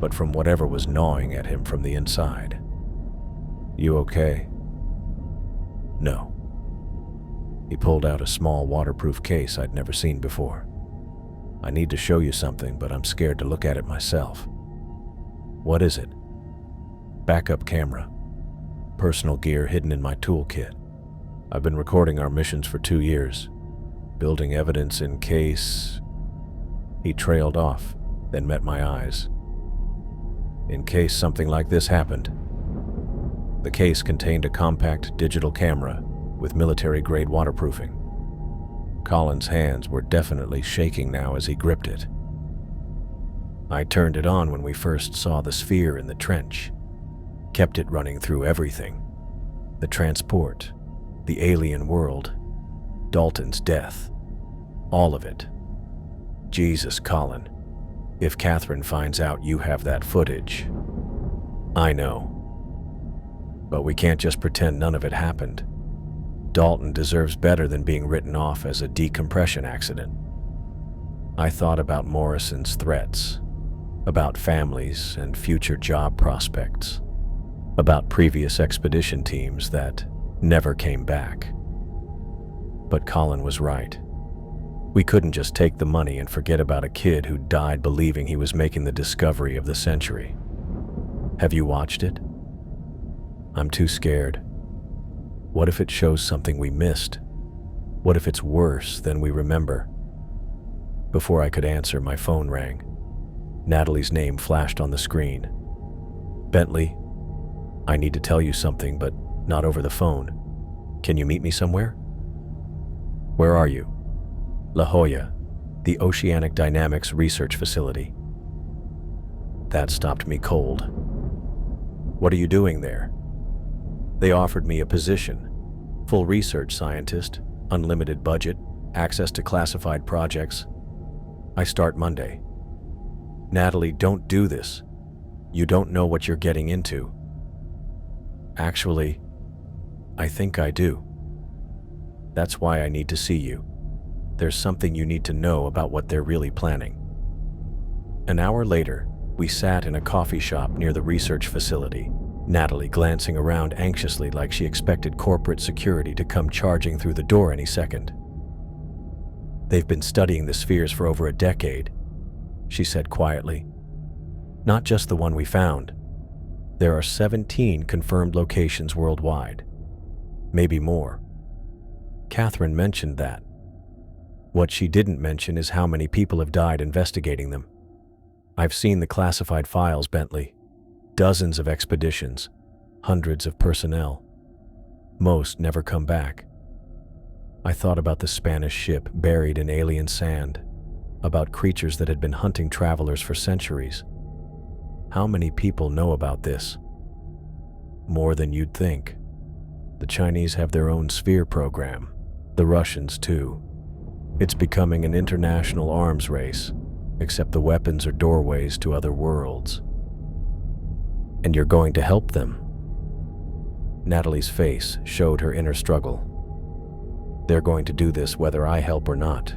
but from whatever was gnawing at him from the inside. "You okay?" "No." He pulled out a small waterproof case I'd never seen before. "I need to show you something, but I'm scared to look at it myself." "What is it?" "Backup camera. Personal gear hidden in my toolkit. I've been recording our missions for 2 years, building evidence in case..." He trailed off, then met my eyes. "In case something like this happened." The case contained a compact digital camera with military-grade waterproofing. Colin's hands were definitely shaking now as he gripped it. "I turned it on when we first saw the sphere in the trench. Kept it running through everything. The transport, the alien world, Dalton's death. All of it. Jesus, Colin. If Catherine finds out you have that footage..." "I know. But we can't just pretend none of it happened. Dalton deserves better than being written off as a decompression accident." I thought about Morrison's threats, about families and future job prospects, about previous expedition teams that never came back. But Colin was right. We couldn't just take the money and forget about a kid who died believing he was making the discovery of the century. "Have you watched it?" "I'm too scared. What if it shows something we missed? What if it's worse than we remember?" Before I could answer, my phone rang. Natalie's name flashed on the screen. "Bentley, I need to tell you something, but not over the phone. Can you meet me somewhere?" "Where are you?" "La Jolla, the Oceanic Dynamics Research Facility." That stopped me cold. "What are you doing there?" "They offered me a position. Full research scientist, unlimited budget, access to classified projects. I start Monday." "Natalie, don't do this. You don't know what you're getting into." "Actually, I think I do. That's why I need to see you. There's something you need to know about what they're really planning." An hour later, We sat in a coffee shop near the research facility, Natalie glancing around anxiously like she expected corporate security to come charging through the door any second. "They've been studying the spheres for over a decade," she said quietly. "Not just the one we found. There are 17 confirmed locations worldwide. Maybe more." Catherine mentioned that. What she didn't mention is how many people have died investigating them. "I've seen the classified files, Bentley. Dozens of expeditions, hundreds of personnel. Most never come back." I thought about the Spanish ship buried in alien sand, about creatures that had been hunting travelers for centuries. How many people know about this? More than you'd think. The Chinese have their own sphere program, the Russians too. It's becoming an international arms race, except the weapons are doorways to other worlds. "And you're going to help them?" Natalie's face showed her inner struggle. "They're going to do this whether I help or not.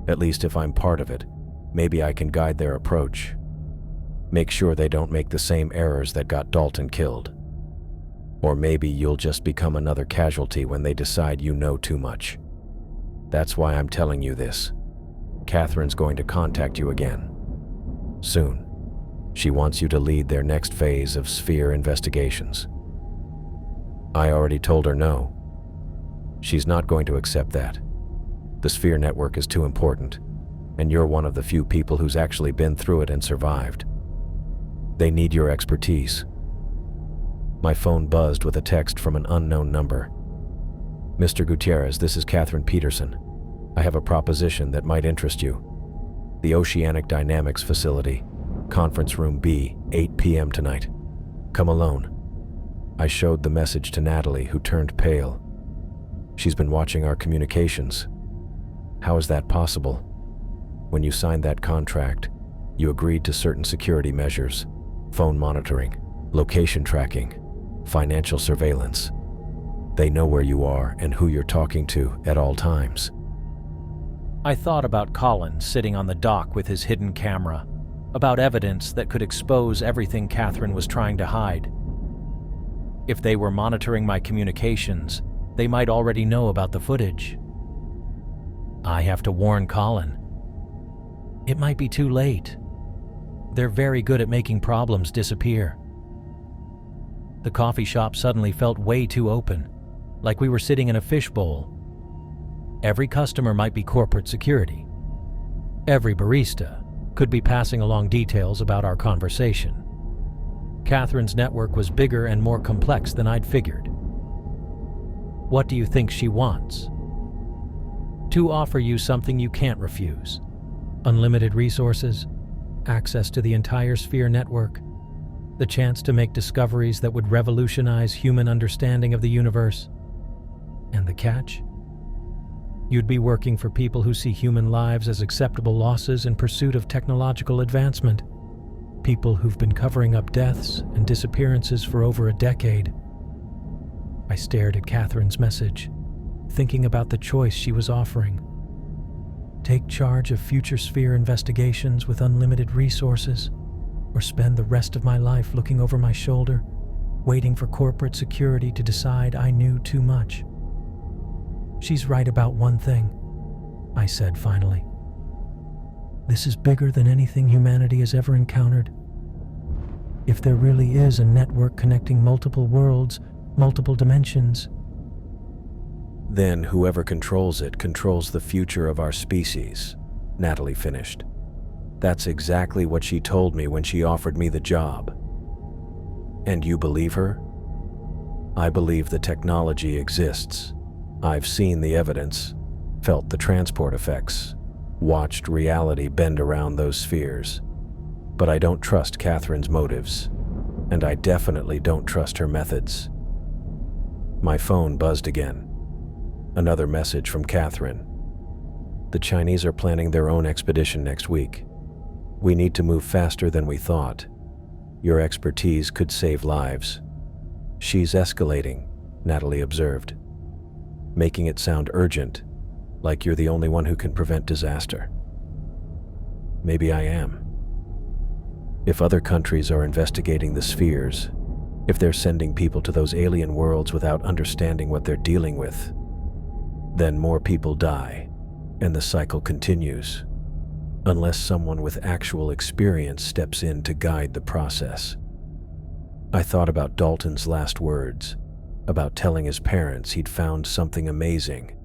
At least if I'm part of it, maybe I can guide their approach. Make sure they don't make the same errors that got Dalton killed. Or maybe you'll just become another casualty when they decide you know too much. That's why I'm telling you this. Catherine's going to contact you again. Soon. She wants you to lead their next phase of sphere investigations." I already told her no. She's not going to accept that. The sphere network is too important, and you're one of the few people who's actually been through it and survived. They need your expertise. My phone buzzed with a text from an unknown number. "Mr. Gutierrez, this is Catherine Peterson. I have a proposition that might interest you. The Oceanic Dynamics Facility, Conference Room B, 8 p.m. tonight. Come alone." I showed the message to Natalie, who turned pale. "She's been watching our communications. How is that possible? When you signed that contract, you agreed to certain security measures, phone monitoring, location tracking, financial surveillance. They know where you are and who you're talking to at all times." I thought about Colin sitting on the dock with his hidden camera, about evidence that could expose everything Catherine was trying to hide. If they were monitoring my communications, they might already know about the footage. I have to warn Colin. It might be too late. They're very good at making problems disappear. The coffee shop suddenly felt way too open, like we were sitting in a fishbowl. Every customer might be corporate security. Every barista could be passing along details about our conversation. Catherine's network was bigger and more complex than I'd figured. "What do you think she wants?" "To offer you something you can't refuse. Unlimited resources, access to the entire sphere network, the chance to make discoveries that would revolutionize human understanding of the universe. And the catch? You'd be working for people who see human lives as acceptable losses in pursuit of technological advancement. People who've been covering up deaths and disappearances for over a decade." I stared at Catherine's message, thinking about the choice she was offering. Take charge of future sphere investigations with unlimited resources, or spend the rest of my life looking over my shoulder, waiting for corporate security to decide I knew too much. "She's right about one thing," I said finally. "This is bigger than anything humanity has ever encountered. If there really is a network connecting multiple worlds, multiple dimensions..." "Then whoever controls it controls the future of our species," Natalie finished. "That's exactly what she told me when she offered me the job." "And you believe her?" "I believe the technology exists. I've seen the evidence, felt the transport effects, watched reality bend around those spheres. But I don't trust Catherine's motives, and I definitely don't trust her methods." My phone buzzed again. Another message from Catherine. "The Chinese are planning their own expedition next week. We need to move faster than we thought. Your expertise could save lives." "She's escalating," Natalie observed, "making it sound urgent, like you're the only one who can prevent disaster." "Maybe I am. If other countries are investigating the spheres, if they're sending people to those alien worlds without understanding what they're dealing with, then more people die, and the cycle continues, unless someone with actual experience steps in to guide the process. I thought about Dalton's last words, about telling his parents he'd found something amazing.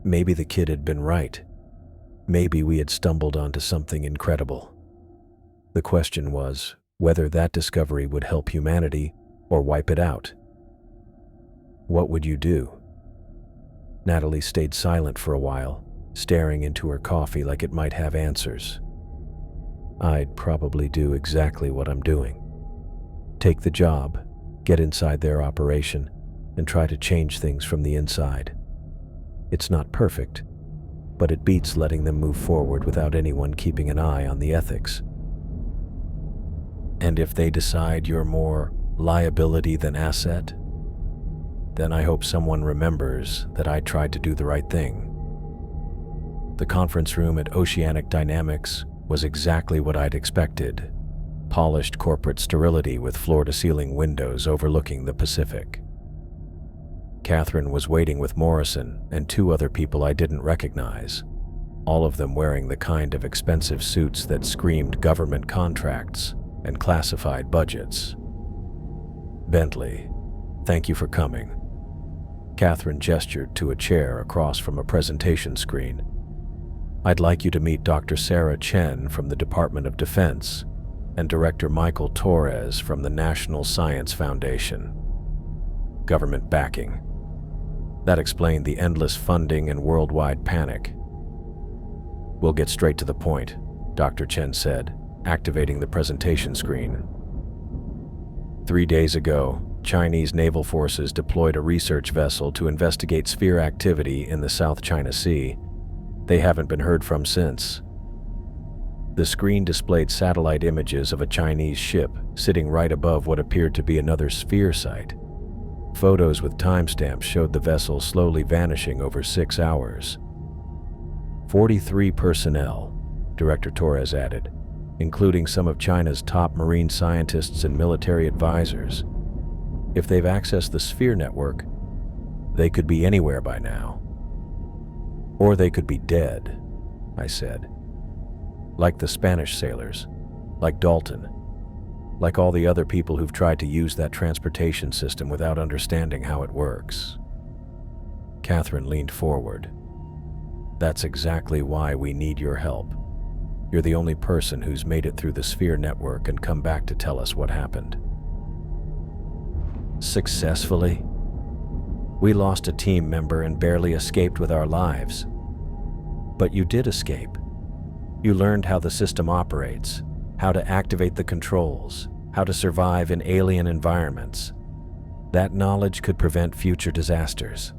Maybe the kid had been right. Maybe we had stumbled onto something incredible. The question was whether that discovery would help humanity or wipe it out. What would you do? Natalie stayed silent for a while, staring into her coffee like it might have answers. I'd probably do exactly what I'm doing. Take the job, get inside their operation, and try to change things from the inside. It's not perfect, but it beats letting them move forward without anyone keeping an eye on the ethics. And if they decide you're more liability than asset, then I hope someone remembers that I tried to do the right thing. The conference room at Oceanic Dynamics was exactly what I'd expected. Polished corporate sterility with floor-to-ceiling windows overlooking the Pacific. Catherine was waiting with Morrison and two other people I didn't recognize, all of them wearing the kind of expensive suits that screamed government contracts and classified budgets. Bentley, thank you for coming. Catherine gestured to a chair across from a presentation screen. I'd like you to meet Dr. Sarah Chen from the Department of Defense and Director Michael Torres from the National Science Foundation. Government backing. That explained the endless funding and worldwide panic. We'll get straight to the point, Dr. Chen said, activating the presentation screen. 3 days ago, Chinese naval forces deployed a research vessel to investigate sphere activity in the South China Sea. They haven't been heard from since. The screen displayed satellite images of a Chinese ship sitting right above what appeared to be another sphere site. Photos with timestamps showed the vessel slowly vanishing over 6 hours. 43 personnel, Director Torres added, including some of China's top marine scientists and military advisors. If they've accessed the sphere network, they could be anywhere by now. Or they could be dead, I said. Like the Spanish sailors, like Dalton, like all the other people who've tried to use that transportation system without understanding how it works. Catherine leaned forward. That's exactly why we need your help. You're the only person who's made it through the sphere network and come back to tell us what happened. Successfully? We lost a team member and barely escaped with our lives. But you did escape. You learned how the system operates, how to activate the controls, how to survive in alien environments. That knowledge could prevent future disasters.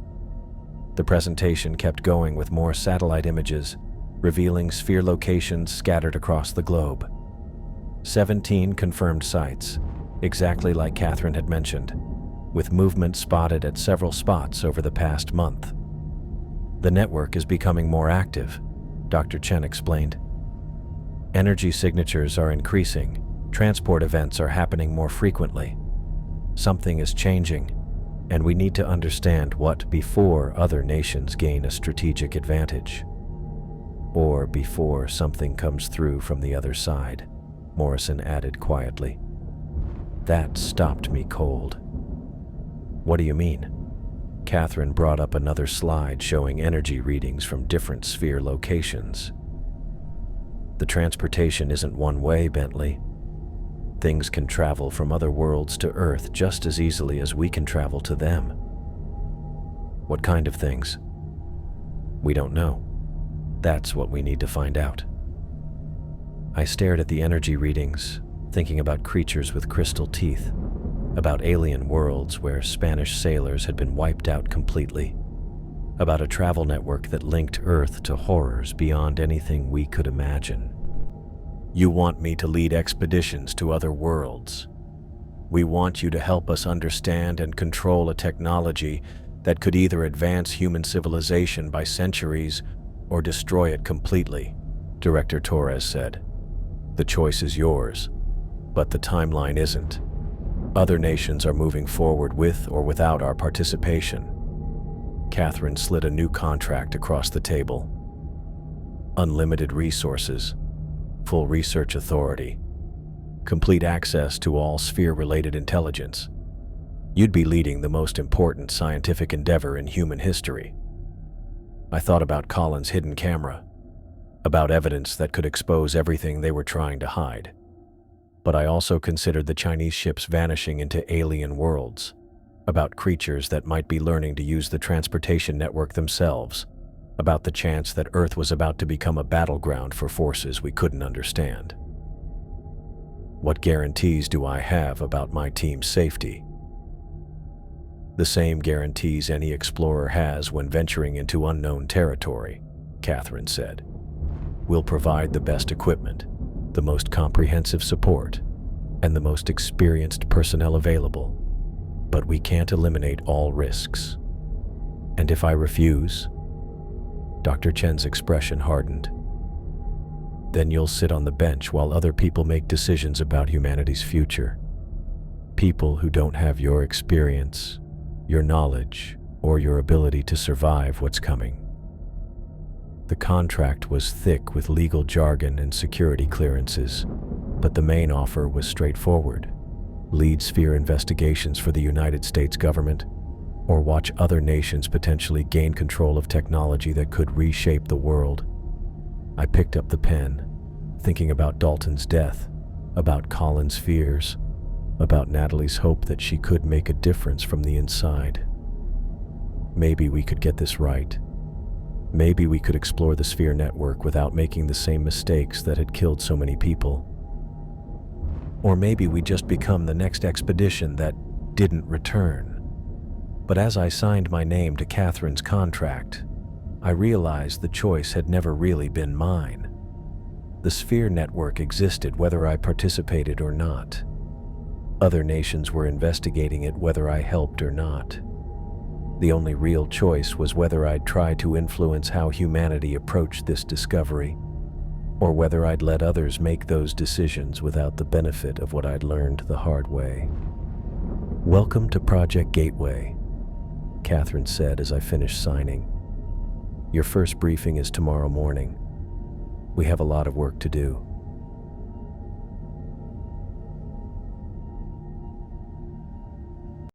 The presentation kept going with more satellite images, revealing sphere locations scattered across the globe. 17 confirmed sites, exactly like Catherine had mentioned, with movement spotted at several spots over the past month. The network is becoming more active, Dr. Chen explained. Energy signatures are increasing, transport events are happening more frequently. Something is changing, and we need to understand what before other nations gain a strategic advantage. Or before something comes through from the other side, Morrison added quietly. That stopped me cold. What do you mean? Catherine brought up another slide showing energy readings from different sphere locations. The transportation isn't one way, Bentley. Things can travel from other worlds to Earth just as easily as we can travel to them. What kind of things? We don't know. That's what we need to find out. I stared at the energy readings, thinking about creatures with crystal teeth, about alien worlds where Spanish sailors had been wiped out completely, about a travel network that linked Earth to horrors beyond anything we could imagine. You want me to lead expeditions to other worlds. We want you to help us understand and control a technology that could either advance human civilization by centuries or destroy it completely, Director Torres said. The choice is yours. But the timeline isn't. Other nations are moving forward with or without our participation. Catherine slid a new contract across the table. Unlimited resources, full research authority, complete access to all sphere-related intelligence. You'd be leading the most important scientific endeavor in human history. I thought about Colin's hidden camera, about evidence that could expose everything they were trying to hide. But I also considered the Chinese ships vanishing into alien worlds, about creatures that might be learning to use the transportation network themselves, about the chance that Earth was about to become a battleground for forces we couldn't understand. What guarantees do I have about my team's safety? The same guarantees any explorer has when venturing into unknown territory, Catherine said. We'll provide the best equipment, the most comprehensive support, and the most experienced personnel available, but we can't eliminate all risks. And if I refuse? Dr. Chen's expression hardened. Then you'll sit on the bench while other people make decisions about humanity's future. People who don't have your experience, your knowledge, or your ability to survive what's coming. The contract was thick with legal jargon and security clearances, but the main offer was straightforward. Lead sphere investigations for the United States government, or watch other nations potentially gain control of technology that could reshape the world. I picked up the pen, thinking about Dalton's death, about Colin's fears, about Natalie's hope that she could make a difference from the inside. Maybe we could get this right. Maybe we could explore the sphere network without making the same mistakes that had killed so many people. Or maybe we just become the next expedition that didn't return. But as I signed my name to Catherine's contract, I realized the choice had never really been mine. The sphere network existed whether I participated or not. Other nations were investigating it whether I helped or not. The only real choice was whether I'd try to influence how humanity approached this discovery, or whether I'd let others make those decisions without the benefit of what I'd learned the hard way. Welcome to Project Gateway, Catherine said as I finished signing. Your first briefing is tomorrow morning. We have a lot of work to do.